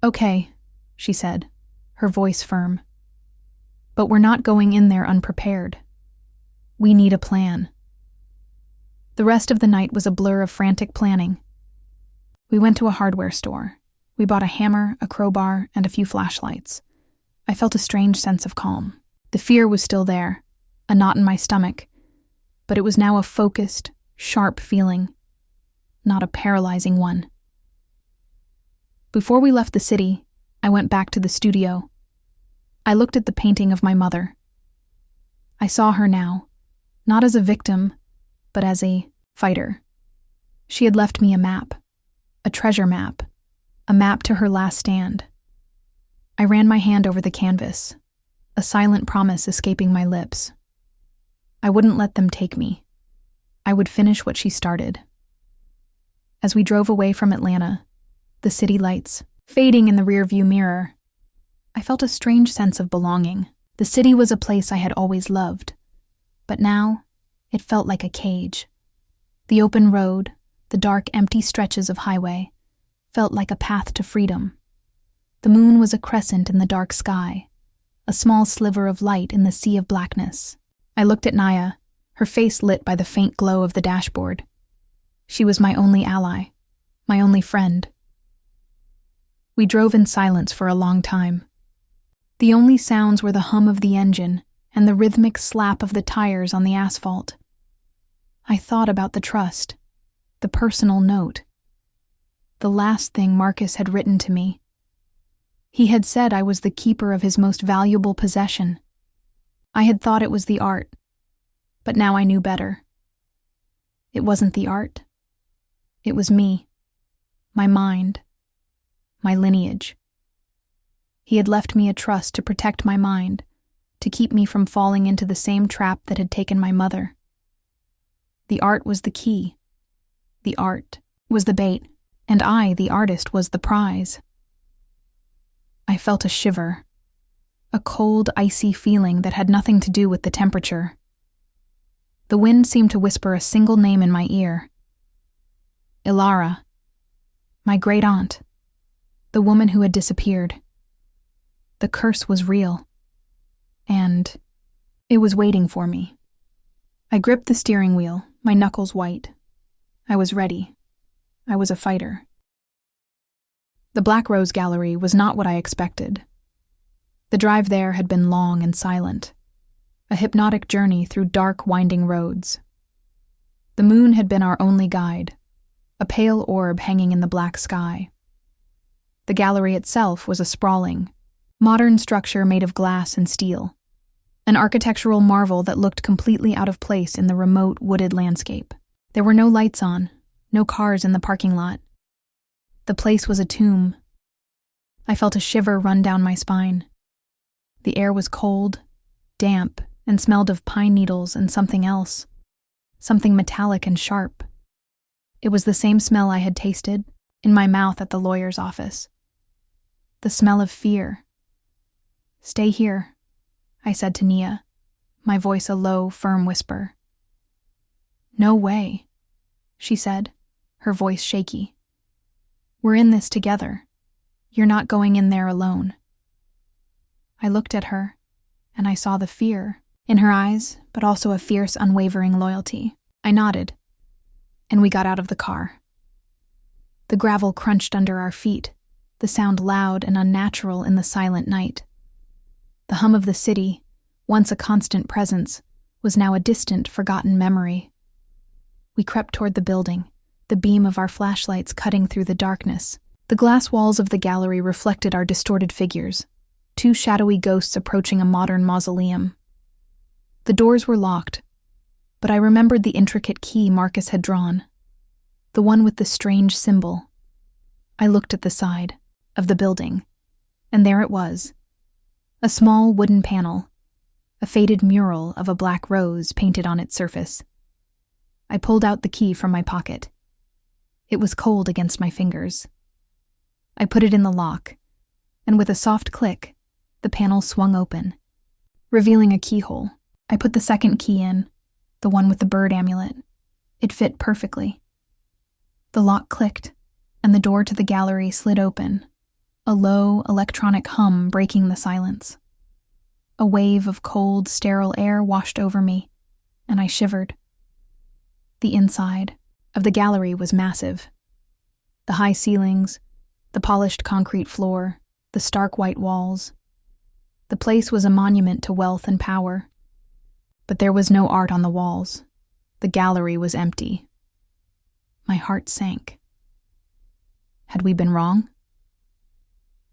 Okay, she said, her voice firm. But we're not going in there unprepared. We need a plan. The rest of the night was a blur of frantic planning. We went to a hardware store. We bought a hammer, a crowbar, and a few flashlights. I felt a strange sense of calm. The fear was still there, a knot in my stomach, but it was now a focused, sharp feeling, not a paralyzing one. Before we left the city, I went back to the studio. I looked at the painting of my mother. I saw her now, not as a victim, but as a fighter. She had left me a map, a treasure map, a map to her last stand. I ran my hand over the canvas, a silent promise escaping my lips. I wouldn't let them take me. I would finish what she started. As we drove away from Atlanta, the city lights fading in the rearview mirror, I felt a strange sense of belonging. The city was a place I had always loved, but now it felt like a cage. The open road, the dark, empty stretches of highway, felt like a path to freedom. The moon was a crescent in the dark sky, a small sliver of light in the sea of blackness. I looked at Naya, her face lit by the faint glow of the dashboard. She was my only ally, my only friend. We drove in silence for a long time. The only sounds were the hum of the engine and the rhythmic slap of the tires on the asphalt. I thought about the trust, the personal note, the last thing Marcus had written to me. He had said I was the keeper of his most valuable possession. I had thought it was the art, but now I knew better. It wasn't the art. It was me, my mind, my lineage. He had left me a trust to protect my mind, to keep me from falling into the same trap that had taken my mother. The art was the key. The art was the bait, and I, the artist, was the prize. I felt a shiver, a cold, icy feeling that had nothing to do with the temperature. The wind seemed to whisper a single name in my ear. Ilara, my great-aunt, the woman who had disappeared. The curse was real, and it was waiting for me. I gripped the steering wheel, my knuckles white. I was ready. I was a fighter. The Black Rose Gallery was not what I expected. The drive there had been long and silent, a hypnotic journey through dark, winding roads. The moon had been our only guide, a pale orb hanging in the black sky. The gallery itself was a sprawling, modern structure made of glass and steel, an architectural marvel that looked completely out of place in the remote, wooded landscape. There were no lights on, no cars in the parking lot. The place was a tomb. I felt a shiver run down my spine. The air was cold, damp, and smelled of pine needles and something else, something metallic and sharp. It was the same smell I had tasted in my mouth at the lawyer's office. The smell of fear. "Stay here," I said to Nia, my voice a low, firm whisper. "No way," she said, her voice shaky. "We're in this together. You're not going in there alone." I looked at her, and I saw the fear in her eyes, but also a fierce, unwavering loyalty. I nodded, and we got out of the car. The gravel crunched under our feet, the sound loud and unnatural in the silent night. The hum of the city, once a constant presence, was now a distant, forgotten memory. We crept toward the building, the beam of our flashlights cutting through the darkness. The glass walls of the gallery reflected our distorted figures, two shadowy ghosts approaching a modern mausoleum. The doors were locked, but I remembered the intricate key Marcus had drawn, the one with the strange symbol. I looked at the side of the building, and there it was, a small wooden panel, a faded mural of a black rose painted on its surface. I pulled out the key from my pocket. It was cold against my fingers. I put it in the lock, and with a soft click, the panel swung open, revealing a keyhole. I put the second key in, the one with the bird amulet. It fit perfectly. The lock clicked, and the door to the gallery slid open, a low, electronic hum breaking the silence. A wave of cold, sterile air washed over me, and I shivered. The inside of the gallery was massive. The high ceilings, the polished concrete floor, the stark white walls. The place was a monument to wealth and power. But there was no art on the walls. The gallery was empty. My heart sank. Had we been wrong?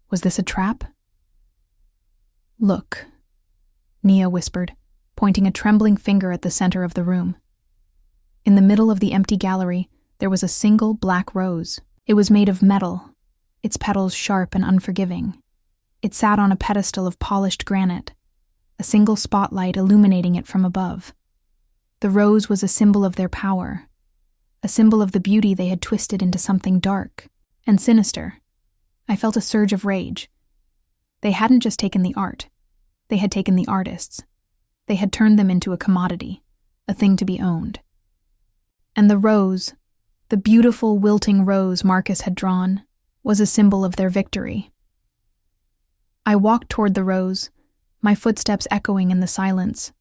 Was this a trap? "Look," Nia whispered, pointing a trembling finger at the center of the room. In the middle of the empty gallery, there was a single black rose. It was made of metal, its petals sharp and unforgiving. It sat on a pedestal of polished granite, a single spotlight illuminating it from above. The rose was a symbol of their power, a symbol of the beauty they had twisted into something dark and sinister. I felt a surge of rage. They hadn't just taken the art. They had taken the artists. They had turned them into a commodity, a thing to be owned. And the rose, the beautiful wilting rose Marcus had drawn, was a symbol of their victory. I walked toward the rose, my footsteps echoing in the silence.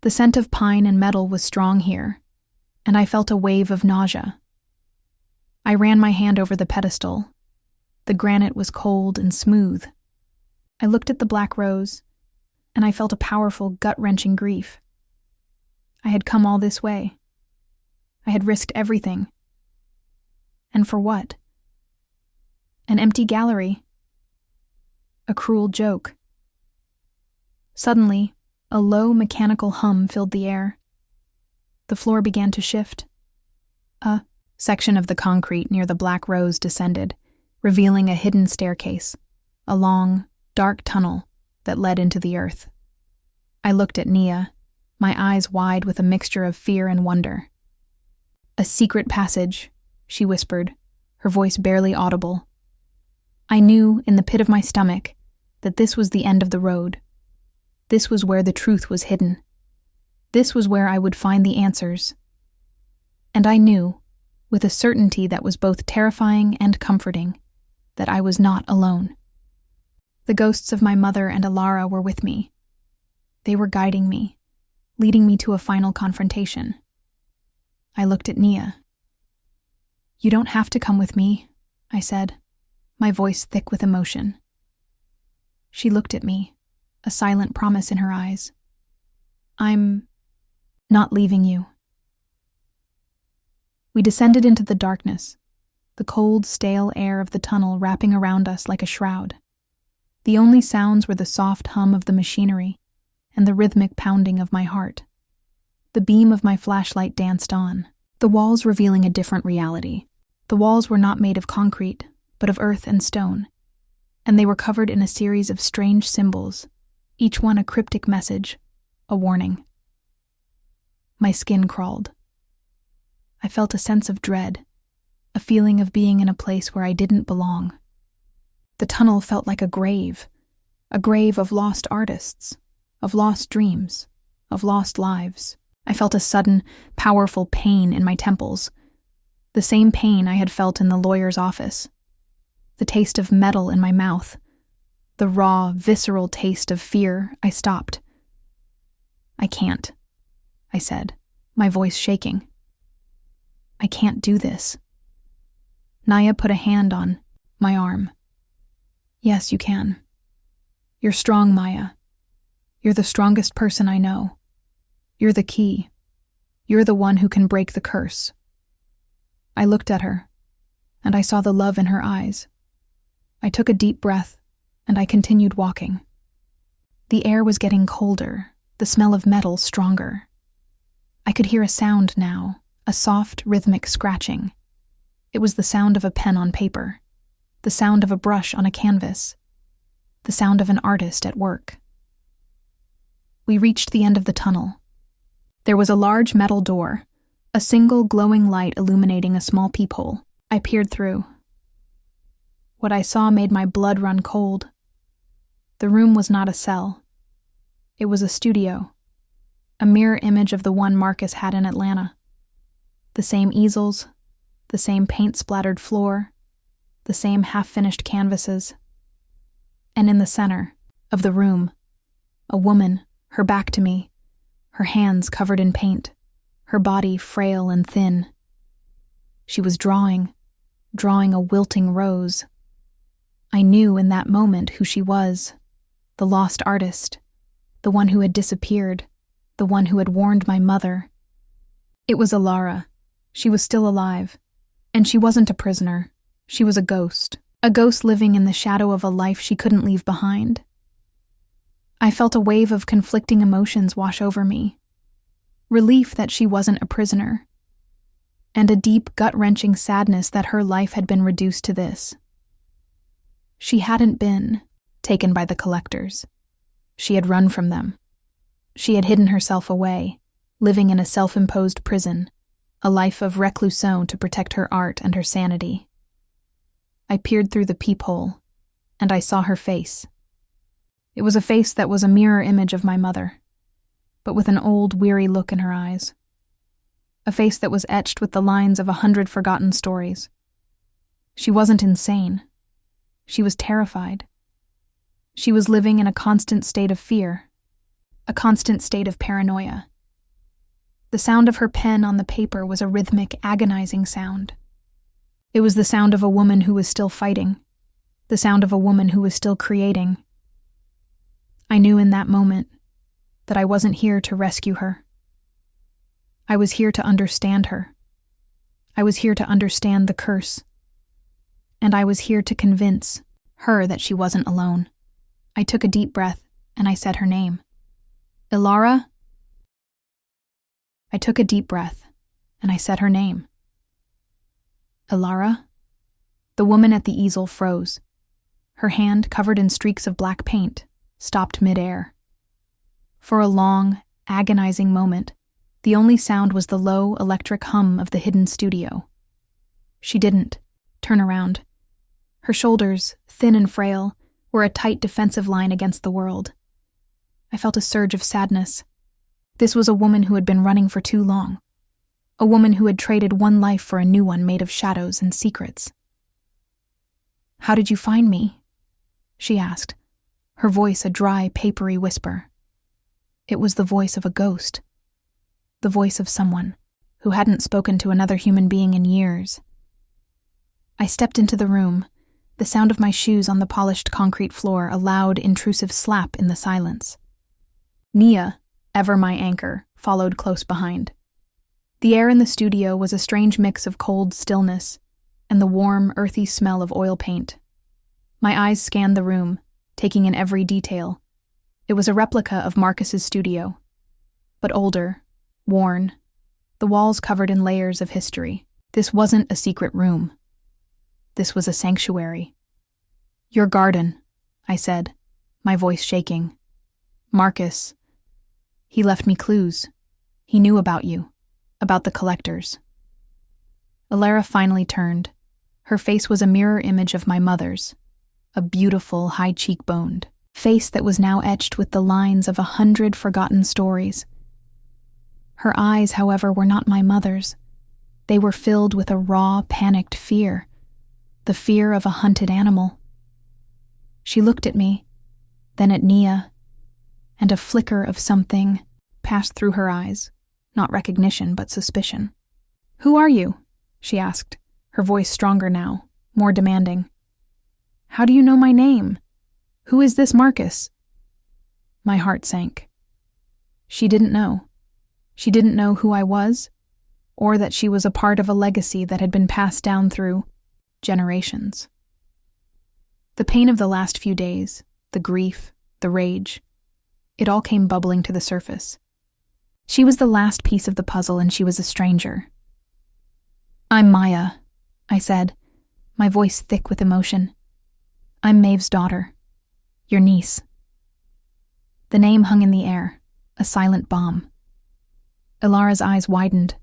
The scent of pine and metal was strong here, and I felt a wave of nausea. I ran my hand over the pedestal. The granite was cold and smooth. I looked at the black rose, and I felt a powerful, gut-wrenching grief. I had come all this way. I had risked everything. And for what? An empty gallery. A cruel joke. Suddenly, a low, mechanical hum filled the air. The floor began to shift. A section of the concrete near the black rose descended, revealing a hidden staircase, a long, dark tunnel that led into the earth. I looked at Nia, my eyes wide with a mixture of fear and wonder. "A secret passage," she whispered, her voice barely audible. I knew, in the pit of my stomach, that this was the end of the road. This was where the truth was hidden. This was where I would find the answers. And I knew, with a certainty that was both terrifying and comforting, that I was not alone. The ghosts of my mother and Alara were with me. They were guiding me, leading me to a final confrontation. I looked at Nia. "You don't have to come with me," I said, my voice thick with emotion. She looked at me, a silent promise in her eyes. "I'm not leaving you." We descended into the darkness, the cold, stale air of the tunnel wrapping around us like a shroud. The only sounds were the soft hum of the machinery and the rhythmic pounding of my heart. The beam of my flashlight danced on, the walls revealing a different reality. The walls were not made of concrete, but of earth and stone, and they were covered in a series of strange symbols, each one a cryptic message, a warning. My skin crawled. I felt a sense of dread, a feeling of being in a place where I didn't belong. The tunnel felt like a grave of lost artists, of lost dreams, of lost lives. I felt a sudden, powerful pain in my temples, the same pain I had felt in the lawyer's office. The taste of metal in my mouth, the raw, visceral taste of fear. I stopped. "I can't," I said, my voice shaking. "I can't do this." Naya put a hand on my arm. "Yes, you can. You're strong, Maya. You're the strongest person I know. You're the key. You're the one who can break the curse." I looked at her, and I saw the love in her eyes. I took a deep breath, and I continued walking. The air was getting colder, the smell of metal stronger. I could hear a sound now, a soft, rhythmic scratching. It was the sound of a pen on paper, the sound of a brush on a canvas, the sound of an artist at work. We reached the end of the tunnel. There was a large metal door, a single glowing light illuminating a small peephole. I peered through. What I saw made my blood run cold. The room was not a cell. It was a studio, a mirror image of the one Marcus had in Atlanta. The same easels, the same paint-splattered floor, the same half-finished canvases. And in the center of the room, a woman, her back to me, her hands covered in paint, her body frail and thin. She was drawing a wilting rose. I knew in that moment who she was, the lost artist, the one who had disappeared, the one who had warned my mother. It was Alara. She was still alive, and she wasn't a prisoner. She was a ghost living in the shadow of a life she couldn't leave behind. I felt a wave of conflicting emotions wash over me. Relief that she wasn't a prisoner, and a deep, gut-wrenching sadness that her life had been reduced to this. She hadn't been taken by the collectors. She had run from them. She had hidden herself away, living in a self-imposed prison, a life of reclusion to protect her art and her sanity. I peered through the peephole, and I saw her face. It was a face that was a mirror image of my mother, but with an old, weary look in her eyes. A face that was etched with the lines of 100 forgotten stories. She wasn't insane. She was terrified. She was living in a constant state of fear, a constant state of paranoia. The sound of her pen on the paper was a rhythmic, agonizing sound. It was the sound of a woman who was still fighting, the sound of a woman who was still creating. I knew in that moment that I wasn't here to rescue her. I was here to understand her. I was here to understand the curse. And I was here to convince her that she wasn't alone. I took a deep breath and I said her name. Ilara? I took a deep breath and I said her name. Ilara? The woman at the easel froze. Her hand, covered in streaks of black paint, stopped midair. For a long, agonizing moment, the only sound was the low, electric hum of the hidden studio. She didn't turn around. Her shoulders, thin and frail, were a tight defensive line against the world. I felt a surge of sadness. This was a woman who had been running for too long. A woman who had traded one life for a new one made of shadows and secrets. "How did you find me?" she asked, her voice a dry, papery whisper. It was the voice of a ghost. The voice of someone who hadn't spoken to another human being in years. I stepped into the room, the sound of my shoes on the polished concrete floor a loud, intrusive slap in the silence. Nia, ever my anchor, followed close behind. The air in the studio was a strange mix of cold stillness and the warm, earthy smell of oil paint. My eyes scanned the room, taking in every detail. It was a replica of Marcus's studio, but older, worn, the walls covered in layers of history. This wasn't a secret room. This was a sanctuary. "Your garden," I said, my voice shaking. "Marcus. He left me clues. He knew about you, about the collectors." Ilara finally turned. Her face was a mirror image of my mother's, a beautiful, high-cheekboned face that was now etched with the lines of 100 forgotten stories. Her eyes, however, were not my mother's. They were filled with a raw, panicked fear, the fear of a hunted animal. She looked at me, then at Nia, and a flicker of something passed through her eyes, not recognition but suspicion. "Who are you?" she asked, her voice stronger now, more demanding. "How do you know my name? Who is this Marcus?" My heart sank. She didn't know. She didn't know who I was, or that she was a part of a legacy that had been passed down through generations. The pain of the last few days, the grief, the rage, it all came bubbling to the surface. She was the last piece of the puzzle and she was a stranger. "I'm Maya," I said, my voice thick with emotion. "I'm Maeve's daughter, your niece." The name hung in the air, a silent bomb. Ilara's eyes widened,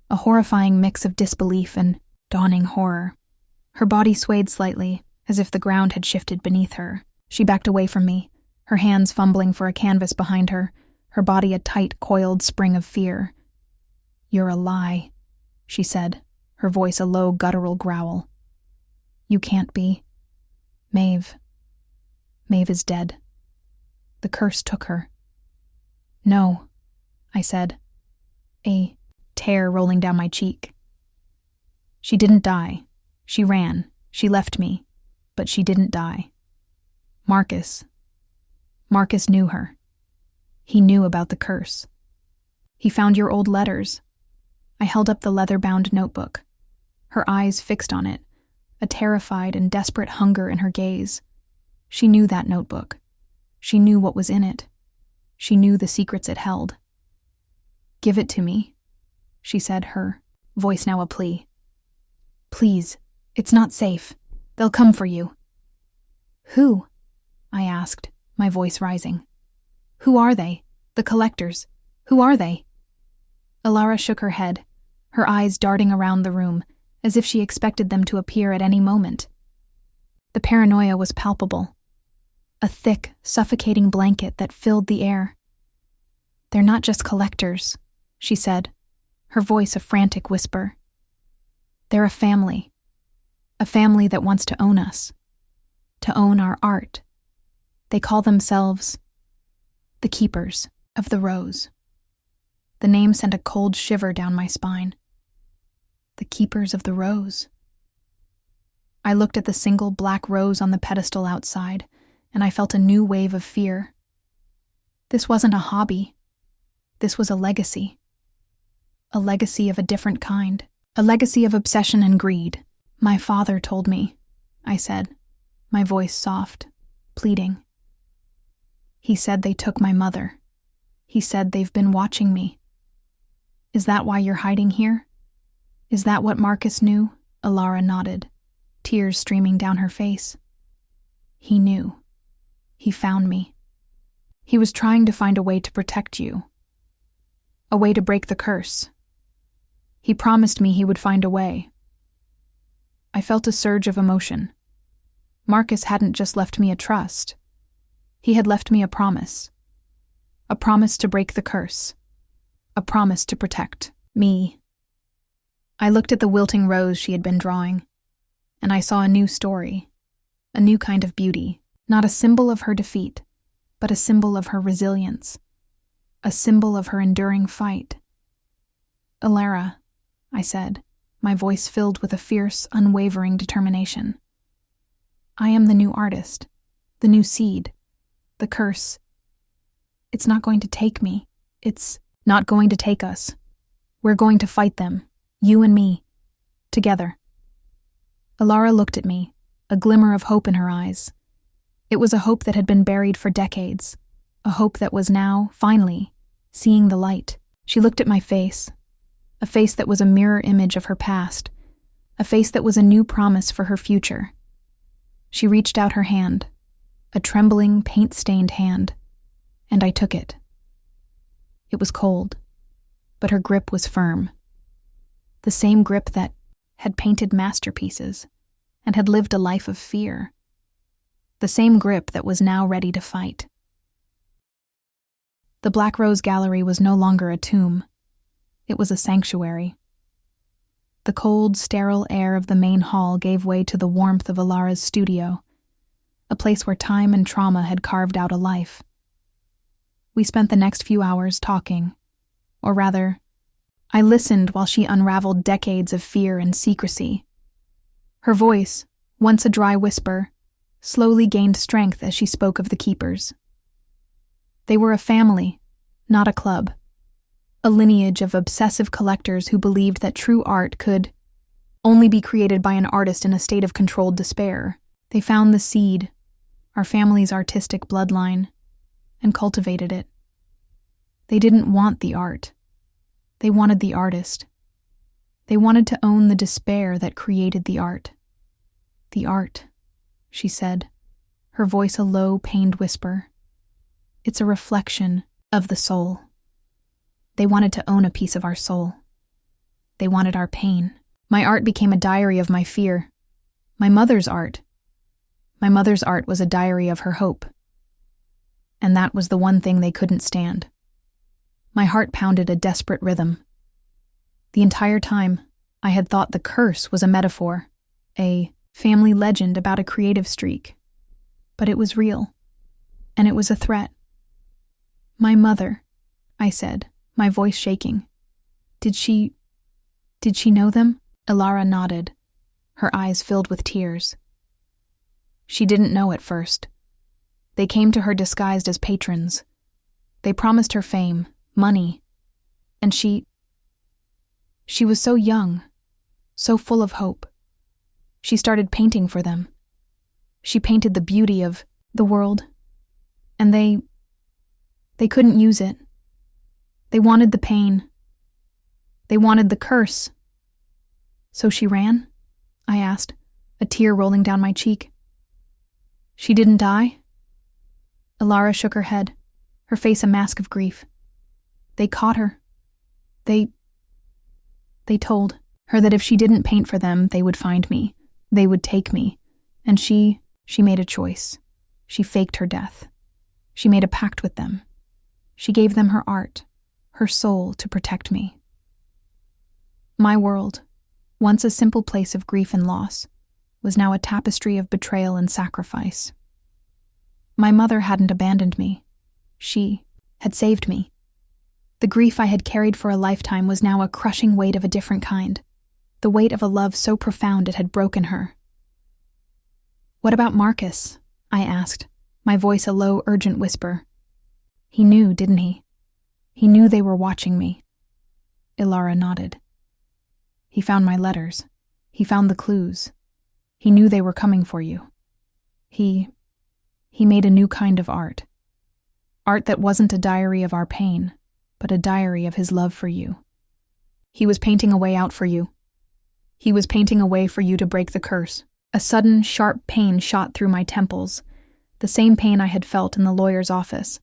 a horrifying mix of disbelief and dawning horror. Her body swayed slightly, as if the ground had shifted beneath her. She backed away from me, her hands fumbling for a canvas behind her, her body a tight, coiled spring of fear. "You're a lie," she said, her voice a low, guttural growl. "You can't be. Maeve is dead. The curse took her." "No," I said, a tear rolling down my cheek. "She didn't die. She ran. She left me. But she didn't die. Marcus knew her. He knew about the curse. He found your old letters." I held up the leather-bound notebook, her eyes fixed on it, a terrified and desperate hunger in her gaze. She knew that notebook. She knew what was in it. She knew the secrets it held. "Give it to me," she said, her voice now a plea. "Please, it's not safe. They'll come for you." "Who?" I asked, my voice rising. "Who are they? The collectors. Who are they?" Alara shook her head, her eyes darting around the room, as if she expected them to appear at any moment. The paranoia was palpable. A thick, suffocating blanket that filled the air. "They're not just collectors," she said, her voice a frantic whisper. "They're a family that wants to own us, to own our art. They call themselves the Keepers of the Rose." The name sent a cold shiver down my spine. The Keepers of the Rose. I looked at the single black rose on the pedestal outside, and I felt a new wave of fear. This wasn't a hobby. This was a legacy. A legacy of a different kind. A legacy of obsession and greed. "My father told me," I said, my voice soft, pleading. "He said they took my mother. He said they've been watching me." "Is that why you're hiding here? Is that what Marcus knew?" Alara nodded, tears streaming down her face. "He knew. He found me. He was trying to find a way to protect you. A way to break the curse. He promised me he would find a way." I felt a surge of emotion. Marcus hadn't just left me a trust. He had left me a promise. A promise to break the curse. A promise to protect me. I looked at the wilting rose she had been drawing, and I saw a new story, a new kind of beauty, not a symbol of her defeat, but a symbol of her resilience, a symbol of her enduring fight. "Alara," I said, my voice filled with a fierce, unwavering determination. "I am the new artist, the new seed, the curse. It's not going to take me. It's not going to take us. We're going to fight them, you and me, together." Alara looked at me, a glimmer of hope in her eyes. It was a hope that had been buried for decades, a hope that was now, finally, seeing the light. She looked at my face, a face that was a mirror image of her past, a face that was a new promise for her future. She reached out her hand, a trembling, paint-stained hand, and I took it. It was cold, but her grip was firm. The same grip that had painted masterpieces and had lived a life of fear. The same grip that was now ready to fight. The Black Rose Gallery was no longer a tomb. It was a sanctuary. The cold, sterile air of the main hall gave way to the warmth of Alara's studio, a place where time and trauma had carved out a life. We spent the next few hours talking, or rather, I listened while she unraveled decades of fear and secrecy. Her voice, once a dry whisper, slowly gained strength as she spoke of the Keepers. They were a family, not a club. A lineage of obsessive collectors who believed that true art could only be created by an artist in a state of controlled despair. They found the seed, our family's artistic bloodline, and cultivated it. They didn't want the art. They wanted the artist. They wanted to own the despair that created the art. "The art," she said, her voice a low, pained whisper. "It's a reflection of the soul." They wanted to own a piece of our soul. They wanted our pain. My art became a diary of my fear. My mother's art was a diary of her hope. And that was the one thing they couldn't stand. My heart pounded a desperate rhythm. The entire time, I had thought the curse was a metaphor, a family legend about a creative streak. But it was real, and it was a threat. "My mother," I said, my voice shaking. Did she know them?" Alara nodded, her eyes filled with tears. "She didn't know at first. They came to her disguised as patrons. They promised her fame, money, and she was so young, so full of hope. She started painting for them. She painted the beauty of the world, and they They couldn't use it. They wanted the pain. They wanted the curse. So she ran? I asked, a tear rolling down my cheek. She didn't die? Ilara shook her head, her face a mask of grief. They caught her. They told her that if she didn't paint for them, they would find me. They would take me. And she made a choice. She faked her death. She made a pact with them. She gave them her art, her soul to protect me. My world, once a simple place of grief and loss, was now a tapestry of betrayal and sacrifice. My mother hadn't abandoned me. She had saved me. The grief I had carried for a lifetime was now a crushing weight of a different kind, the weight of a love so profound it had broken her. What about Marcus? I asked, my voice a low, urgent whisper. He knew, didn't he? He knew they were watching me. Ilara nodded. He found my letters. He found the clues. He knew they were coming for you. He made a new kind of art. Art that wasn't a diary of our pain, but a diary of his love for you. He was painting a way out for you. He was painting a way for you to break the curse. A sudden, sharp pain shot through my temples, the same pain I had felt in the lawyer's office,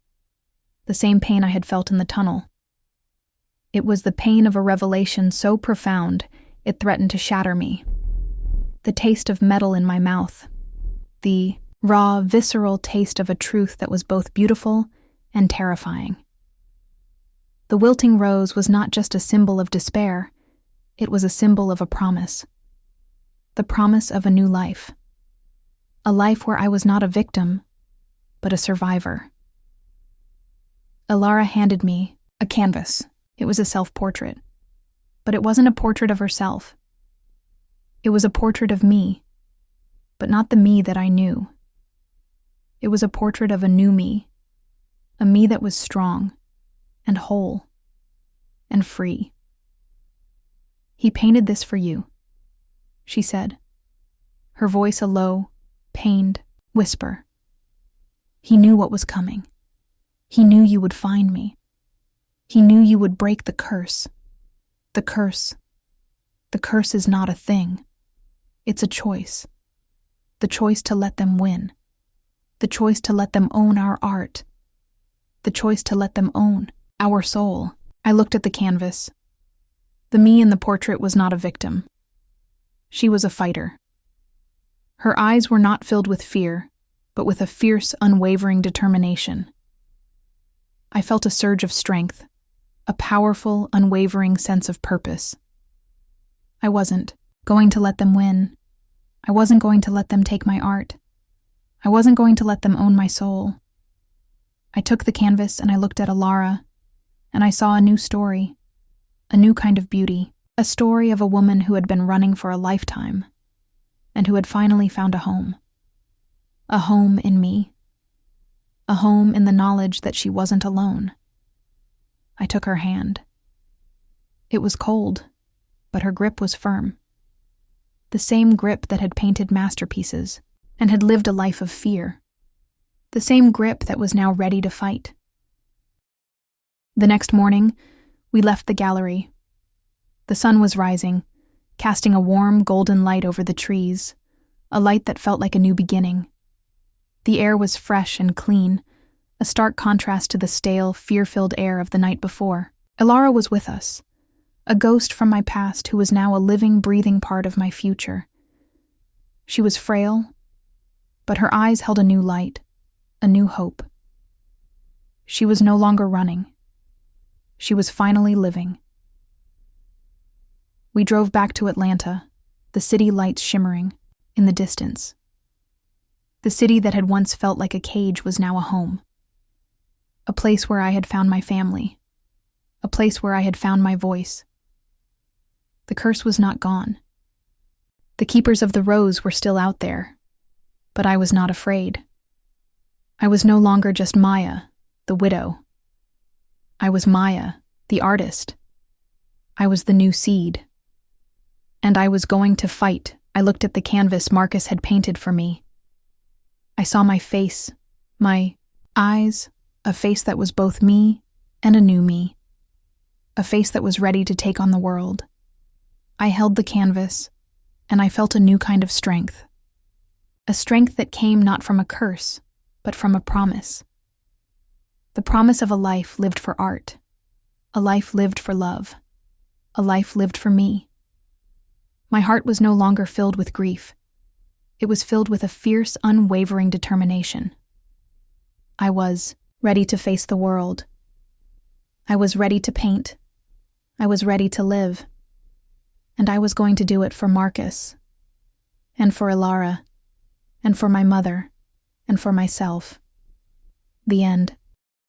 the same pain I had felt in the tunnel. It was the pain of a revelation so profound it threatened to shatter me. The taste of metal in my mouth, the raw, visceral taste of a truth that was both beautiful and terrifying. The wilting rose was not just a symbol of despair, it was a symbol of a promise. The promise of a new life. A life where I was not a victim, but a survivor. Ilara handed me a canvas. It was a self-portrait. But it wasn't a portrait of herself. It was a portrait of me, but not the me that I knew. It was a portrait of a new me, a me that was strong and whole and free. He painted this for you, she said, her voice a low, pained whisper. He knew what was coming. He knew you would find me. He knew you would break the curse. The curse. The curse is not a thing. It's a choice. The choice to let them win. The choice to let them own our art. The choice to let them own our soul. I looked at the canvas. The me in the portrait was not a victim. She was a fighter. Her eyes were not filled with fear, but with a fierce, unwavering determination. I felt a surge of strength, a powerful, unwavering sense of purpose. I wasn't going to let them win. I wasn't going to let them take my art. I wasn't going to let them own my soul. I took the canvas and I looked at Ilara, and I saw a new story, a new kind of beauty, a story of a woman who had been running for a lifetime, and who had finally found a home. A home in me. A home in the knowledge that she wasn't alone. I took her hand. It was cold, but her grip was firm. The same grip that had painted masterpieces and had lived a life of fear. The same grip that was now ready to fight. The next morning, we left the gallery. The sun was rising, casting a warm, golden light over the trees, a light that felt like a new beginning. The air was fresh and clean, a stark contrast to the stale, fear-filled air of the night before. Ilara was with us, a ghost from my past who was now a living, breathing part of my future. She was frail, but her eyes held a new light, a new hope. She was no longer running. She was finally living. We drove back to Atlanta, the city lights shimmering in the distance. The city that had once felt like a cage was now a home. A place where I had found my family. A place where I had found my voice. The curse was not gone. The keepers of the rose were still out there, but I was not afraid. I was no longer just Maya, the widow. I was Maya, the artist. I was the new seed. And I was going to fight. I looked at the canvas Marcus had painted for me. I saw my face, my eyes, A face that was both me and a new me. A face that was ready to take on the world. I held the canvas, and I felt a new kind of strength. A strength that came not from a curse, but from a promise. The promise of a life lived for art. A life lived for love. A life lived for me. My heart was no longer filled with grief. It was filled with a fierce, unwavering determination. I was ready to face the world. I was ready to paint. I was ready to live. And I was going to do it for Marcus, and for Ilara, and for my mother, and for myself. The end.